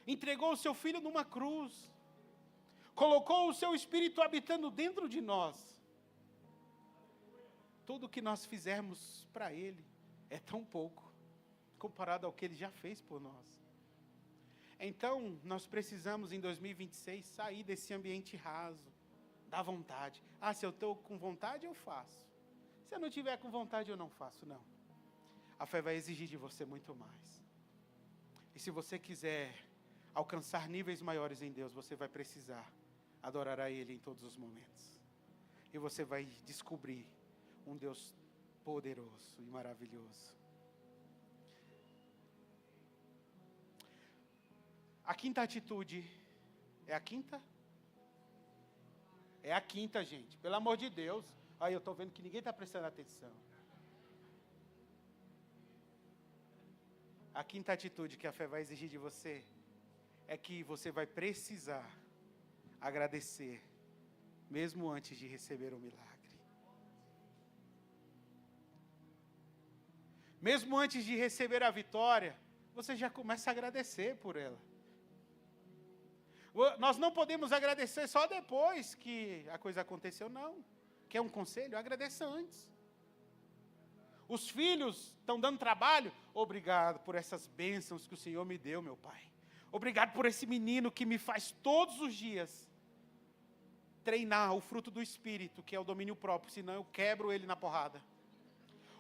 B: Entregou o seu Filho numa cruz. Colocou o seu Espírito habitando dentro de nós. Tudo que nós fizermos para Ele é tão pouco, comparado ao que Ele já fez por nós. Então, nós precisamos, em 2026, sair desse ambiente raso, da vontade. Se eu estou com vontade, eu faço. Se eu não tiver com vontade, eu não faço, não. A fé vai exigir de você muito mais. E se você quiser alcançar níveis maiores em Deus, você vai precisar adorar a Ele em todos os momentos. E você vai descobrir um Deus poderoso e maravilhoso. A quinta atitude, é a quinta? É a quinta, gente, pelo amor de Deus. Aí eu estou vendo que ninguém está prestando atenção. A quinta atitude que a fé vai exigir de você é que você vai precisar agradecer, mesmo antes de receber o milagre. Mesmo antes de receber a vitória, você já começa a agradecer por ela. Nós não podemos agradecer só depois que a coisa aconteceu, não. Quer um conselho? Agradeça antes. Os filhos estão dando trabalho? Obrigado por essas bênçãos que o Senhor me deu, meu Pai. Obrigado por esse menino que me faz todos os dias treinar o fruto do Espírito, que é o domínio próprio, senão eu quebro ele na porrada.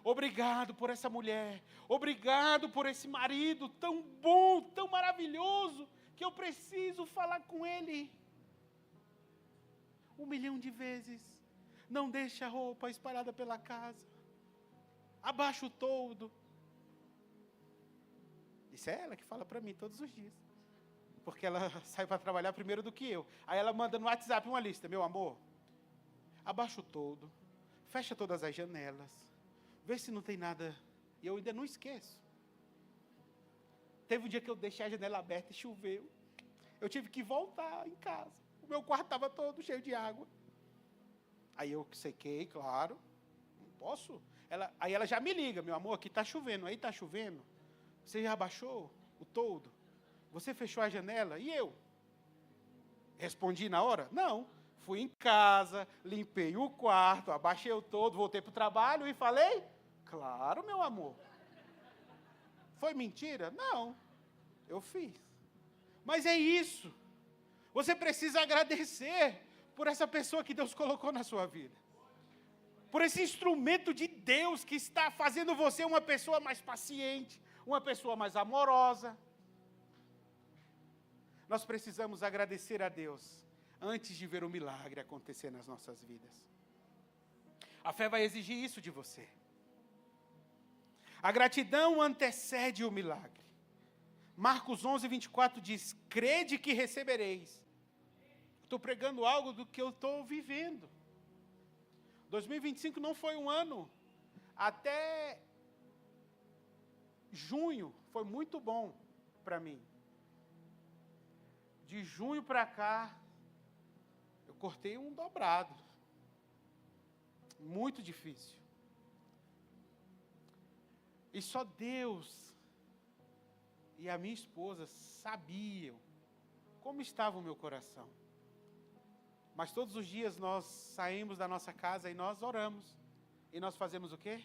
B: Obrigado por essa mulher. Obrigado por esse marido tão bom, tão maravilhoso, que eu preciso falar com ele 1.000.000 de vezes. Não deixe a roupa espalhada pela casa. Abaixa o toldo. Isso é ela que fala para mim todos os dias. Porque ela sai para trabalhar primeiro do que eu. Aí ela manda no WhatsApp uma lista. Meu amor, abaixa o toldo. Fecha todas as janelas. Vê se não tem nada. E eu ainda não esqueço. Teve um dia que eu deixei a janela aberta e choveu. Eu tive que voltar em casa. O meu quarto estava todo cheio de água. Aí eu sequei, claro. Não posso. Aí ela já me liga. Meu amor, aqui está chovendo. Aí está chovendo. Você já abaixou o toldo? Você fechou a janela? E eu? Respondi na hora? Não. Fui em casa, limpei o quarto, abaixei o toldo, voltei para o trabalho e falei, claro, meu amor. Foi mentira? Não. Eu fiz. Mas é isso. Você precisa agradecer por essa pessoa que Deus colocou na sua vida. Por esse instrumento de Deus que está fazendo você uma pessoa mais paciente, uma pessoa mais amorosa. Nós precisamos agradecer a Deus antes de ver o milagre acontecer nas nossas vidas. A fé vai exigir isso de você. A gratidão antecede o milagre. Marcos 11:24 diz, crede que recebereis. Estou pregando algo do que eu estou vivendo. 2025 não foi um ano. Até junho foi muito bom para mim. De junho para cá, eu cortei um dobrado. Muito difícil. E só Deus e a minha esposa sabiam como estava o meu coração. Mas todos os dias nós saímos da nossa casa e nós oramos. E nós fazemos o quê?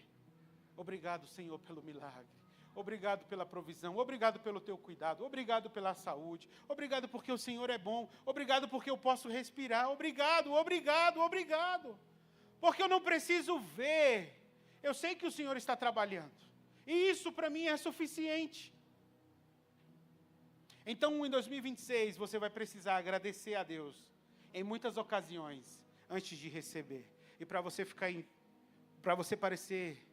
B: Obrigado, Senhor, pelo milagre. Obrigado pela provisão. Obrigado pelo teu cuidado. Obrigado pela saúde. Obrigado porque o Senhor é bom. Obrigado porque eu posso respirar. Obrigado, obrigado, obrigado. Porque eu não preciso ver. Eu sei que o Senhor está trabalhando. E isso para mim é suficiente. Então, em 2026, você vai precisar agradecer a Deus em muitas ocasiões antes de receber. E para você parecer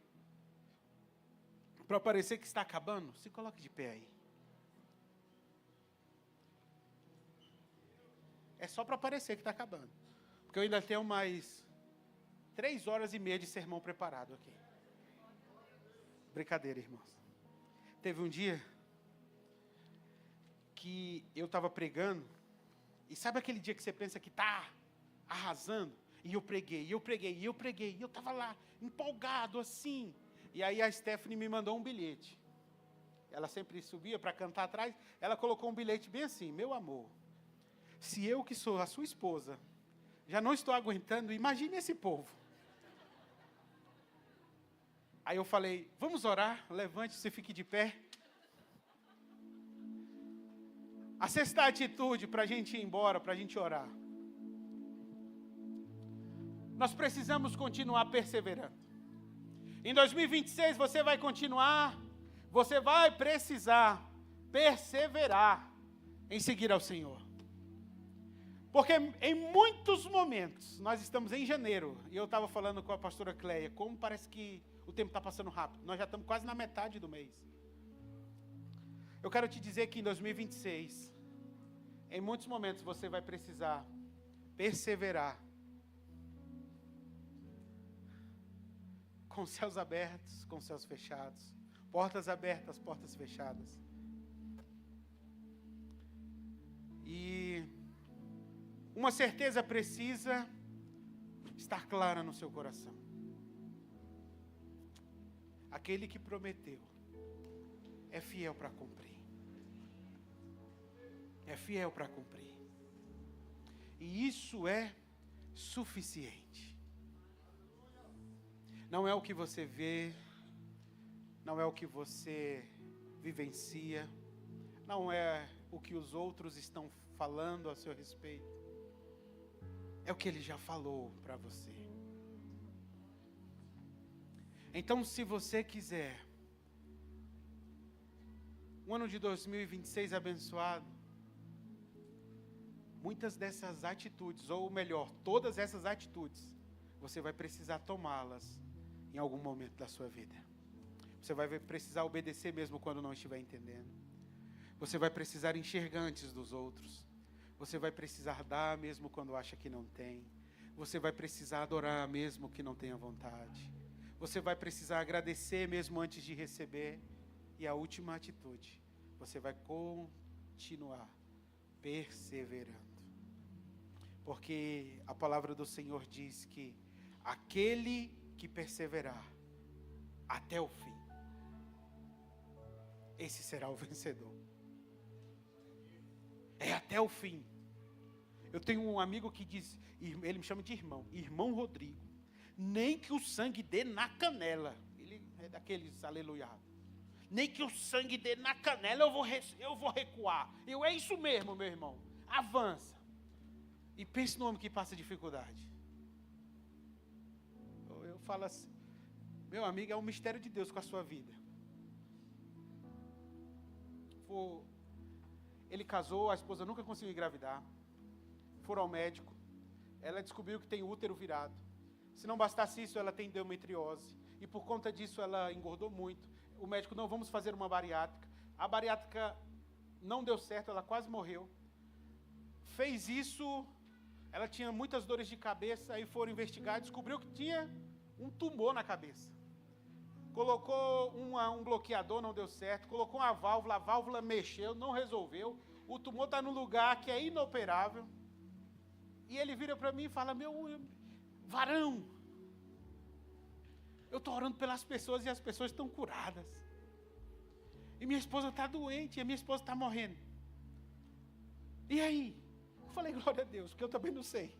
B: que está acabando, se coloque de pé aí. É só para parecer que está acabando. Porque eu ainda tenho mais 3h30 de sermão preparado aqui. Brincadeira, irmãos. Teve um dia que eu estava pregando, e sabe aquele dia que você pensa que está arrasando? E eu preguei, e eu estava lá, empolgado assim. E aí a Stephanie me mandou um bilhete. Ela sempre subia para cantar atrás, ela colocou um bilhete bem assim, meu amor, se eu que sou a sua esposa, já não estou aguentando, imagine esse povo. Aí eu falei, vamos orar, levante-se, fique de pé. A sexta atitude para a gente ir embora, para a gente orar. Nós precisamos continuar perseverando. Em 2026 você vai precisar perseverar em seguir ao Senhor. Porque em muitos momentos, nós estamos em janeiro, e eu estava falando com a pastora Cleia, como parece que o tempo está passando rápido. Nós já estamos quase na metade do mês. Eu quero te dizer que em 2026, em muitos momentos você vai precisar perseverar. Com céus abertos, com céus fechados. Portas abertas, portas fechadas. E uma certeza precisa estar clara no seu coração. Aquele que prometeu é fiel para cumprir. É fiel para cumprir. E isso é suficiente. Não é o que você vê, não é o que você vivencia, não é o que os outros estão falando a seu respeito. É o que Ele já falou para você. Então, se você quiser um ano de 2026 abençoado, muitas dessas atitudes, ou melhor, todas essas atitudes, você vai precisar tomá-las em algum momento da sua vida. Você vai precisar obedecer mesmo quando não estiver entendendo. Você vai precisar enxergar antes dos outros. Você vai precisar dar mesmo quando acha que não tem. Você vai precisar adorar mesmo que não tenha vontade. Você vai precisar agradecer mesmo antes de receber. E a última atitude, você vai continuar perseverando. Porque a palavra do Senhor diz que aquele que perseverar até o fim, esse será o vencedor. É até o fim. Eu tenho um amigo que diz, ele me chama de irmão Rodrigo. Nem que o sangue dê na canela. Ele é daqueles aleluiados. Nem que o sangue dê na canela, eu vou recuar. É isso mesmo, meu irmão. Avança. E pense no homem que passa dificuldade. Eu falo assim, meu amigo, é um mistério de Deus com a sua vida. Ele casou, a esposa nunca conseguiu engravidar. Foram ao médico. Ela descobriu que tem útero virado. Se não bastasse isso, ela tem endometriose. E por conta disso, ela engordou muito. O médico, não, vamos fazer uma bariátrica. A bariátrica não deu certo, ela quase morreu. Fez isso, ela tinha muitas dores de cabeça, aí foram investigar, descobriu que tinha um tumor na cabeça. Colocou um bloqueador, não deu certo. Colocou uma válvula, a válvula mexeu, não resolveu. O tumor está num lugar que é inoperável. E ele vira para mim e fala, meu varão, eu estou orando pelas pessoas e as pessoas estão curadas. E minha esposa está doente, e a minha esposa está morrendo. E aí? Eu falei, glória a Deus, porque eu também não sei.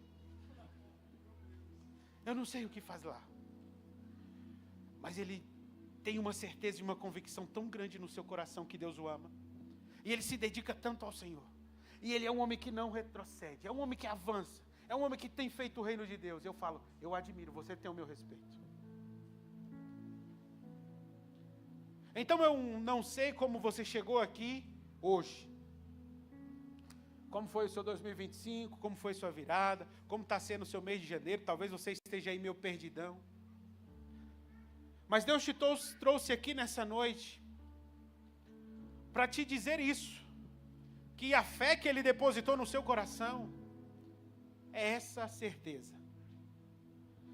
B: Eu não sei o que faz lá. Mas ele tem uma certeza e uma convicção tão grande no seu coração que Deus o ama. E ele se dedica tanto ao Senhor. E ele é um homem que não retrocede, é um homem que avança, é um homem que tem feito o reino de Deus. Eu falo, eu admiro, você tem o meu respeito. Então eu não sei como você chegou aqui hoje. Como foi o seu 2025, como foi sua virada, como está sendo o seu mês de janeiro. Talvez você esteja aí meio perdidão. Mas Deus te trouxe aqui nessa noite para te dizer isso, que a fé que Ele depositou no seu coração é essa certeza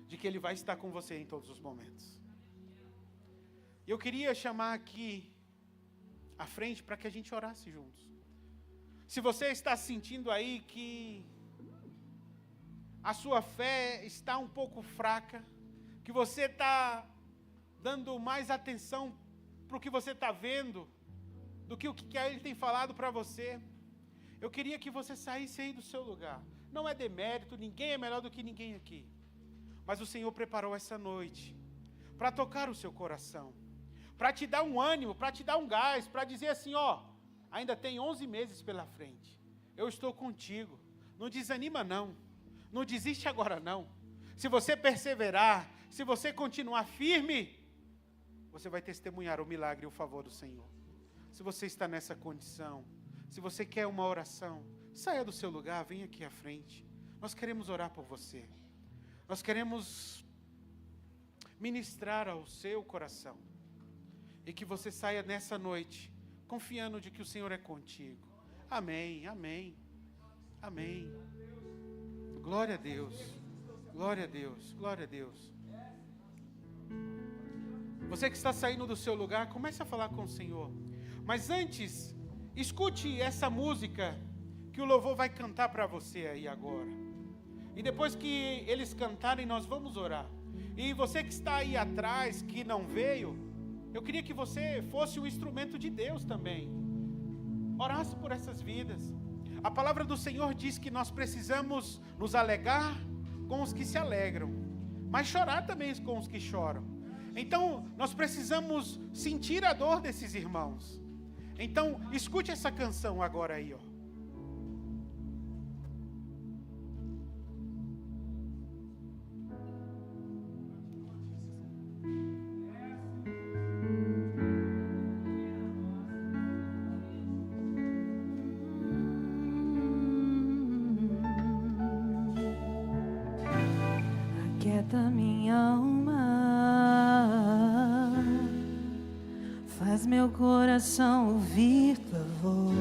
B: de que Ele vai estar com você em todos os momentos. Eu queria chamar aqui à frente para que a gente orasse juntos. Se você está sentindo aí que a sua fé está um pouco fraca, que você está dando mais atenção para o que você está vendo, do que o que Ele tem falado para você, eu queria que você saísse aí do seu lugar. Não é demérito, ninguém é melhor do que ninguém aqui. Mas o Senhor preparou essa noite para tocar o seu coração, para te dar um ânimo, para te dar um gás, para dizer assim, ó, ainda tem 11 meses pela frente. Eu estou contigo. Não desanima não. Não desiste agora não. Se você perseverar, se você continuar firme, você vai testemunhar o milagre e o favor do Senhor. Se você está nessa condição, se você quer uma oração, saia do seu lugar, venha aqui à frente. Nós queremos orar por você. Nós queremos ministrar ao seu coração. E que você saia nessa noite confiando de que o Senhor é contigo. Amém, amém, amém. Glória a Deus, glória a Deus, glória a Deus. Você que está saindo do seu lugar, comece a falar com o Senhor. Mas antes, escute essa música que o louvor vai cantar para você aí agora. E depois que eles cantarem, nós vamos orar. E você que está aí atrás, que não veio, eu queria que você fosse um instrumento de Deus também. Orasse por essas vidas. A palavra do Senhor diz que nós precisamos nos alegrar com os que se alegram, mas chorar também com os que choram. Então, nós precisamos sentir a dor desses irmãos. Então, escute essa canção agora aí, ó.
C: Aquieta minha alma, faz meu coração ouvir tua voz.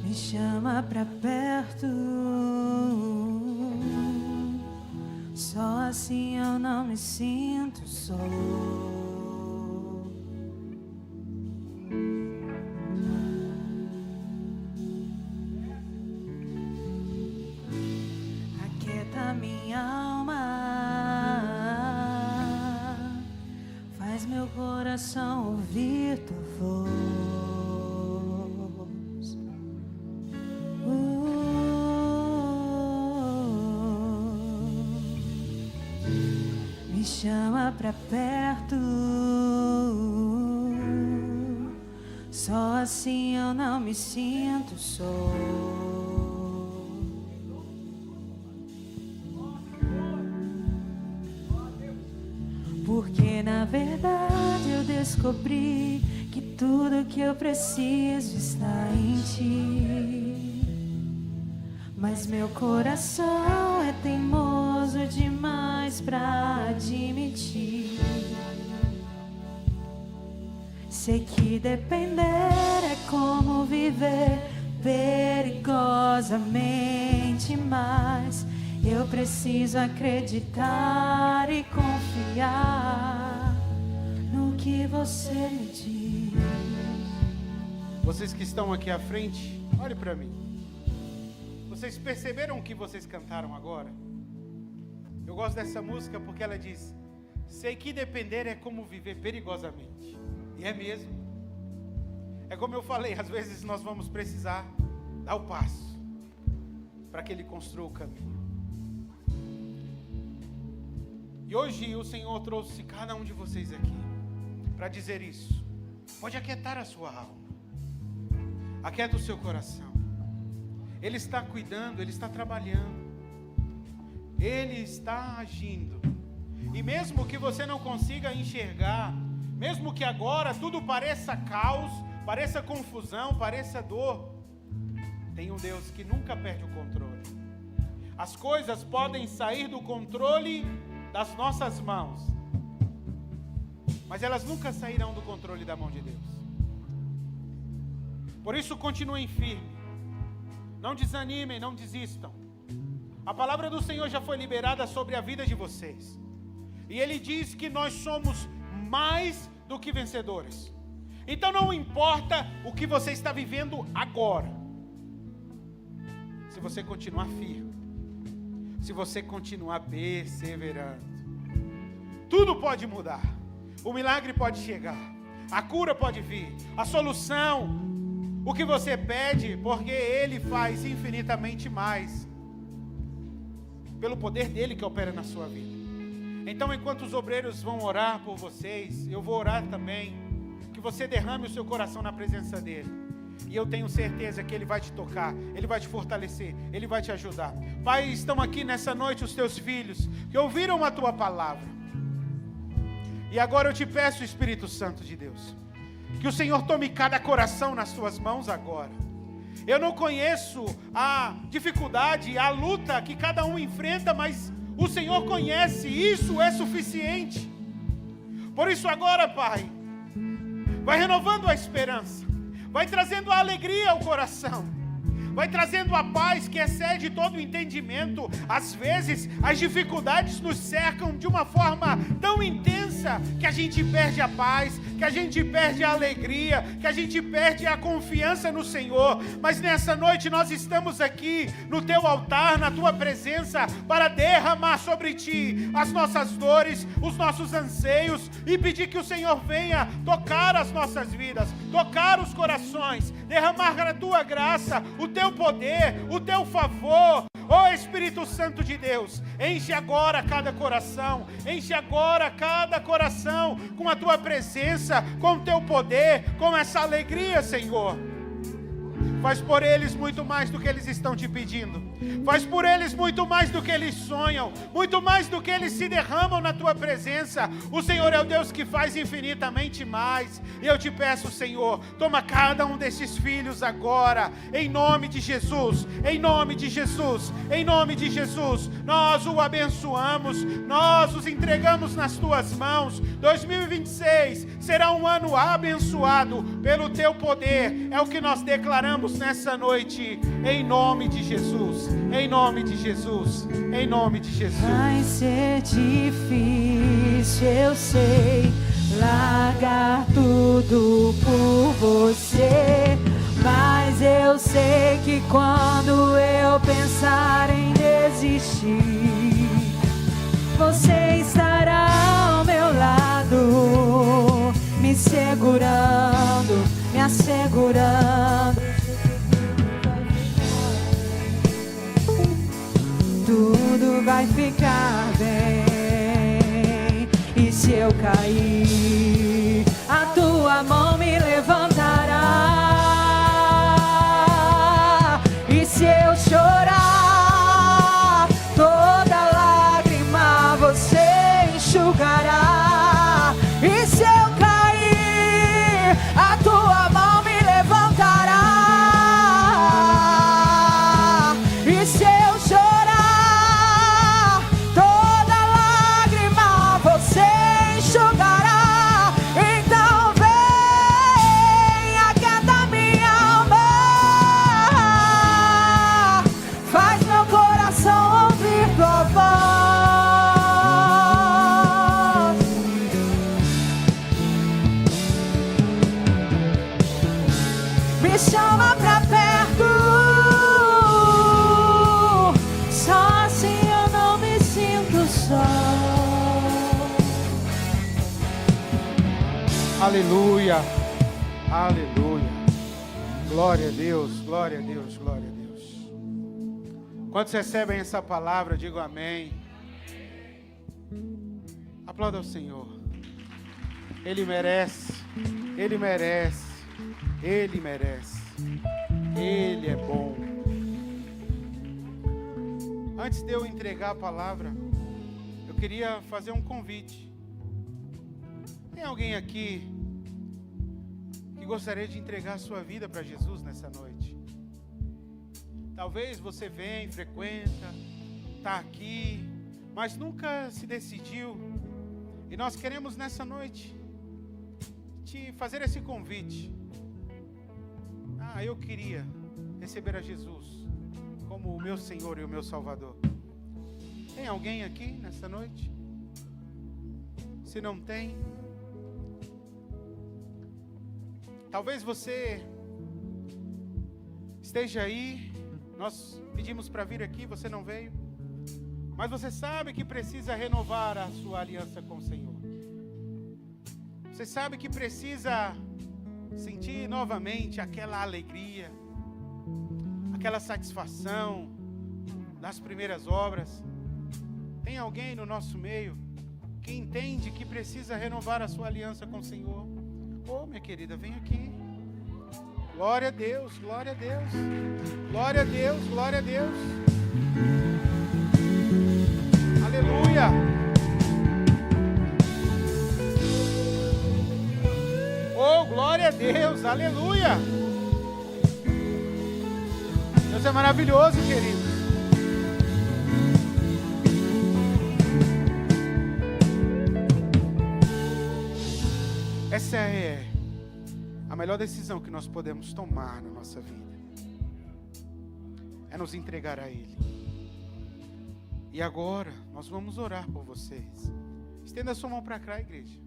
C: Me chama pra perto, só assim eu não me sinto só. Coração ouvir tua voz. Me chama pra perto, só assim eu não me sinto só. Porque na verdade eu descobri que tudo que eu preciso está em ti. Mas meu coração é teimoso demais pra admitir. Sei que depender é como viver perigosamente, mas eu preciso acreditar e confiar no que você me diz.
B: Vocês que estão aqui à frente, olhe para mim. Vocês perceberam o que vocês cantaram agora? Eu gosto dessa música porque ela diz: sei que depender é como viver perigosamente. E é mesmo. É como eu falei, às vezes nós vamos precisar dar o passo para que Ele construa o caminho. E hoje o Senhor trouxe cada um de vocês aqui para dizer isso. Pode aquietar a sua alma. Aquieta o seu coração. Ele está cuidando, Ele está trabalhando. Ele está agindo. E mesmo que você não consiga enxergar, mesmo que agora tudo pareça caos, pareça confusão, pareça dor, tem um Deus que nunca perde o controle. As coisas podem sair do controle das nossas mãos, mas elas nunca sairão do controle da mão de Deus. Por isso continuem firmes, não desanimem, não desistam. A palavra do Senhor já foi liberada sobre a vida de vocês, e Ele diz que nós somos mais do que vencedores. Então não importa o que você está vivendo agora, se você continuar firme, se você continuar perseverando, tudo pode mudar. O milagre pode chegar, a cura pode vir, a solução, o que você pede, porque Ele faz infinitamente mais, pelo poder dEle que opera na sua vida. Então, enquanto os obreiros vão orar por vocês, eu vou orar também, que você derrame o seu coração na presença dEle. E eu tenho certeza que Ele vai te tocar, Ele vai te fortalecer, Ele vai te ajudar. Pai, estão aqui nessa noite os teus filhos, que ouviram a tua palavra. E agora eu te peço, Espírito Santo de Deus, que o Senhor tome cada coração nas tuas mãos agora. Eu não conheço a dificuldade, a luta que cada um enfrenta, mas o Senhor conhece, isso é suficiente. Por isso agora, Pai, vai renovando a esperança, vai trazendo a alegria ao coração, vai trazendo a paz que excede todo o entendimento. Às vezes as dificuldades nos cercam de uma forma tão intensa que a gente perde a paz, que a gente perde a alegria, que a gente perde a confiança no Senhor. Mas nessa noite nós estamos aqui no teu altar, na tua presença, para derramar sobre ti as nossas dores, os nossos anseios, e pedir que o Senhor venha tocar as nossas vidas, tocar os corações, derramar a tua graça, o teu poder, o teu favor. Ó Espírito Santo de Deus, enche agora cada coração, enche agora cada coração com a tua presença, com o teu poder, com essa alegria, Senhor. Faz por eles muito mais do que eles estão te pedindo. Faz por eles muito mais do que eles sonham, muito mais do que eles se derramam na tua presença. O Senhor é o Deus que faz infinitamente mais. E eu te peço, Senhor, toma cada um desses filhos agora, em nome de Jesus, em nome de Jesus, em nome de Jesus. Nós o abençoamos, nós os entregamos nas tuas mãos. 2026 será um ano abençoado pelo teu poder. É o que nós declaramos nessa noite, em nome de Jesus, em nome de Jesus, em nome de Jesus.
C: Vai ser difícil, eu sei, largar tudo por você, mas eu sei que quando eu pensar em desistir, você estará ao meu lado, me segurando, me assegurando. Tudo vai ficar bem. E se eu cair, a tua mão me levantará. E se eu chorar, toda lágrima você enxugará. E se eu cair, a tua mão me levantará. E se eu chorar, toda lágrima você enxugará. Então vem, aquieta minha alma, faz meu coração ouvir tua voz. Me chama pra perto, só assim eu não me sinto só.
B: Aleluia, aleluia. Glória a Deus, glória a Deus, glória a Deus. Quantos recebem essa palavra, digam amém. Aplauda ao Senhor. Ele merece, Ele merece, Ele merece. Ele é bom. Antes de eu entregar a palavra, eu queria fazer um convite. Tem alguém aqui que gostaria de entregar a sua vida para Jesus nessa noite? Talvez você vem, frequenta, está aqui, mas nunca se decidiu. E nós queremos nessa noite te fazer esse convite. Eu queria receber a Jesus como o meu Senhor e o meu Salvador. Tem alguém aqui nessa noite? Se não tem, talvez você esteja aí, nós pedimos para vir aqui, você não veio, mas você sabe que precisa renovar a sua aliança com o Senhor. Você sabe que precisa sentir novamente aquela alegria, aquela satisfação das primeiras obras. Tem alguém no nosso meio que entende que precisa renovar a sua aliança com o Senhor? Minha querida, vem aqui. Glória a Deus, glória a Deus, glória a Deus, glória a Deus. Aleluia. Glória a Deus, aleluia. Deus é maravilhoso, querido. Essa é a melhor decisão que nós podemos tomar na nossa vida. É nos entregar a Ele. E agora, nós vamos orar por vocês. Estenda a sua mão para cá, igreja.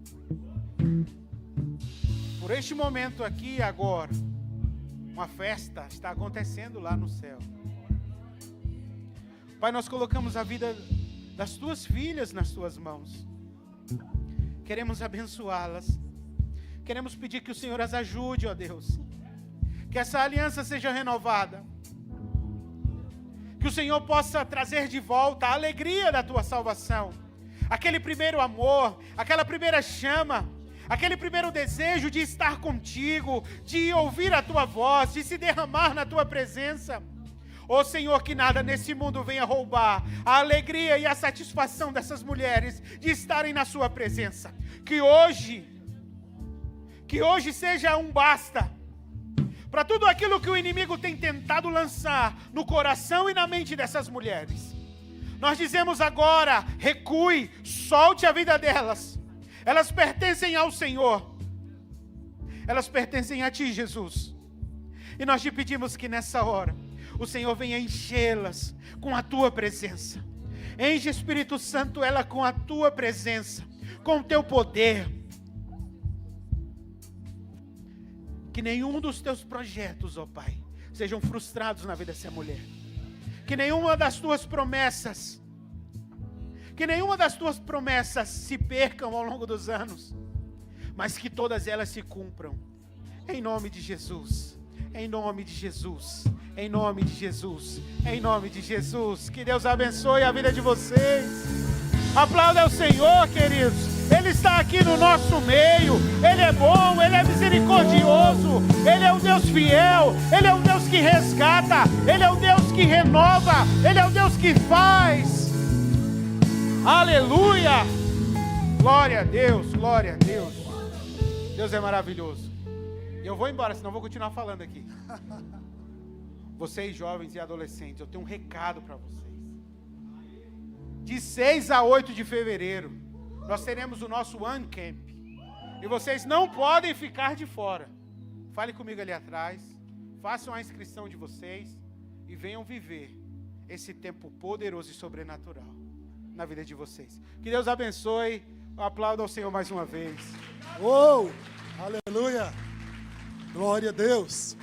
B: Por este momento aqui, agora, uma festa está acontecendo lá no céu. Pai, nós colocamos a vida das tuas filhas nas tuas mãos. Queremos abençoá-las. Queremos pedir que o Senhor as ajude, ó Deus. Que essa aliança seja renovada. Que o Senhor possa trazer de volta a alegria da tua salvação. Aquele primeiro amor, aquela primeira chama, aquele primeiro desejo de estar contigo, de ouvir a tua voz, de se derramar na tua presença. Ó Senhor, que nada nesse mundo venha roubar a alegria e a satisfação dessas mulheres de estarem na sua presença. Que hoje seja um basta para tudo aquilo que o inimigo tem tentado lançar no coração e na mente dessas mulheres. Nós dizemos agora: recue, solte a vida delas. Elas pertencem ao Senhor. Elas pertencem a Ti, Jesus. E nós te pedimos que nessa hora o Senhor venha enchê-las com a Tua presença. Enche, Espírito Santo, ela com a Tua presença, com o Teu poder. Que nenhum dos Teus projetos, ó Pai, sejam frustrados na vida dessa mulher. Que nenhuma das Tuas promessas se percam ao longo dos anos, mas que todas elas se cumpram. Em nome de Jesus. Em nome de Jesus. Em nome de Jesus. Em nome de Jesus. Que Deus abençoe a vida de vocês. Aplauda ao Senhor, queridos. Ele está aqui no nosso meio. Ele é bom, Ele é misericordioso. Ele é um Deus fiel. Ele é um Deus que resgata. Ele é um Deus que renova. Ele é um Deus que faz. Aleluia. Glória a Deus, glória a Deus. Deus é maravilhoso. Eu vou embora, senão eu vou continuar falando aqui. Vocês jovens e adolescentes, eu tenho um recado para vocês. De 6 a 8 de fevereiro, nós teremos o nosso One Camp. E vocês não podem ficar de fora. Fale comigo ali atrás. Façam a inscrição de vocês. E venham viver esse tempo poderoso e sobrenatural na vida de vocês. Que Deus abençoe. Aplauda ao Senhor mais uma vez.
A: Oh, aleluia. Glória a Deus.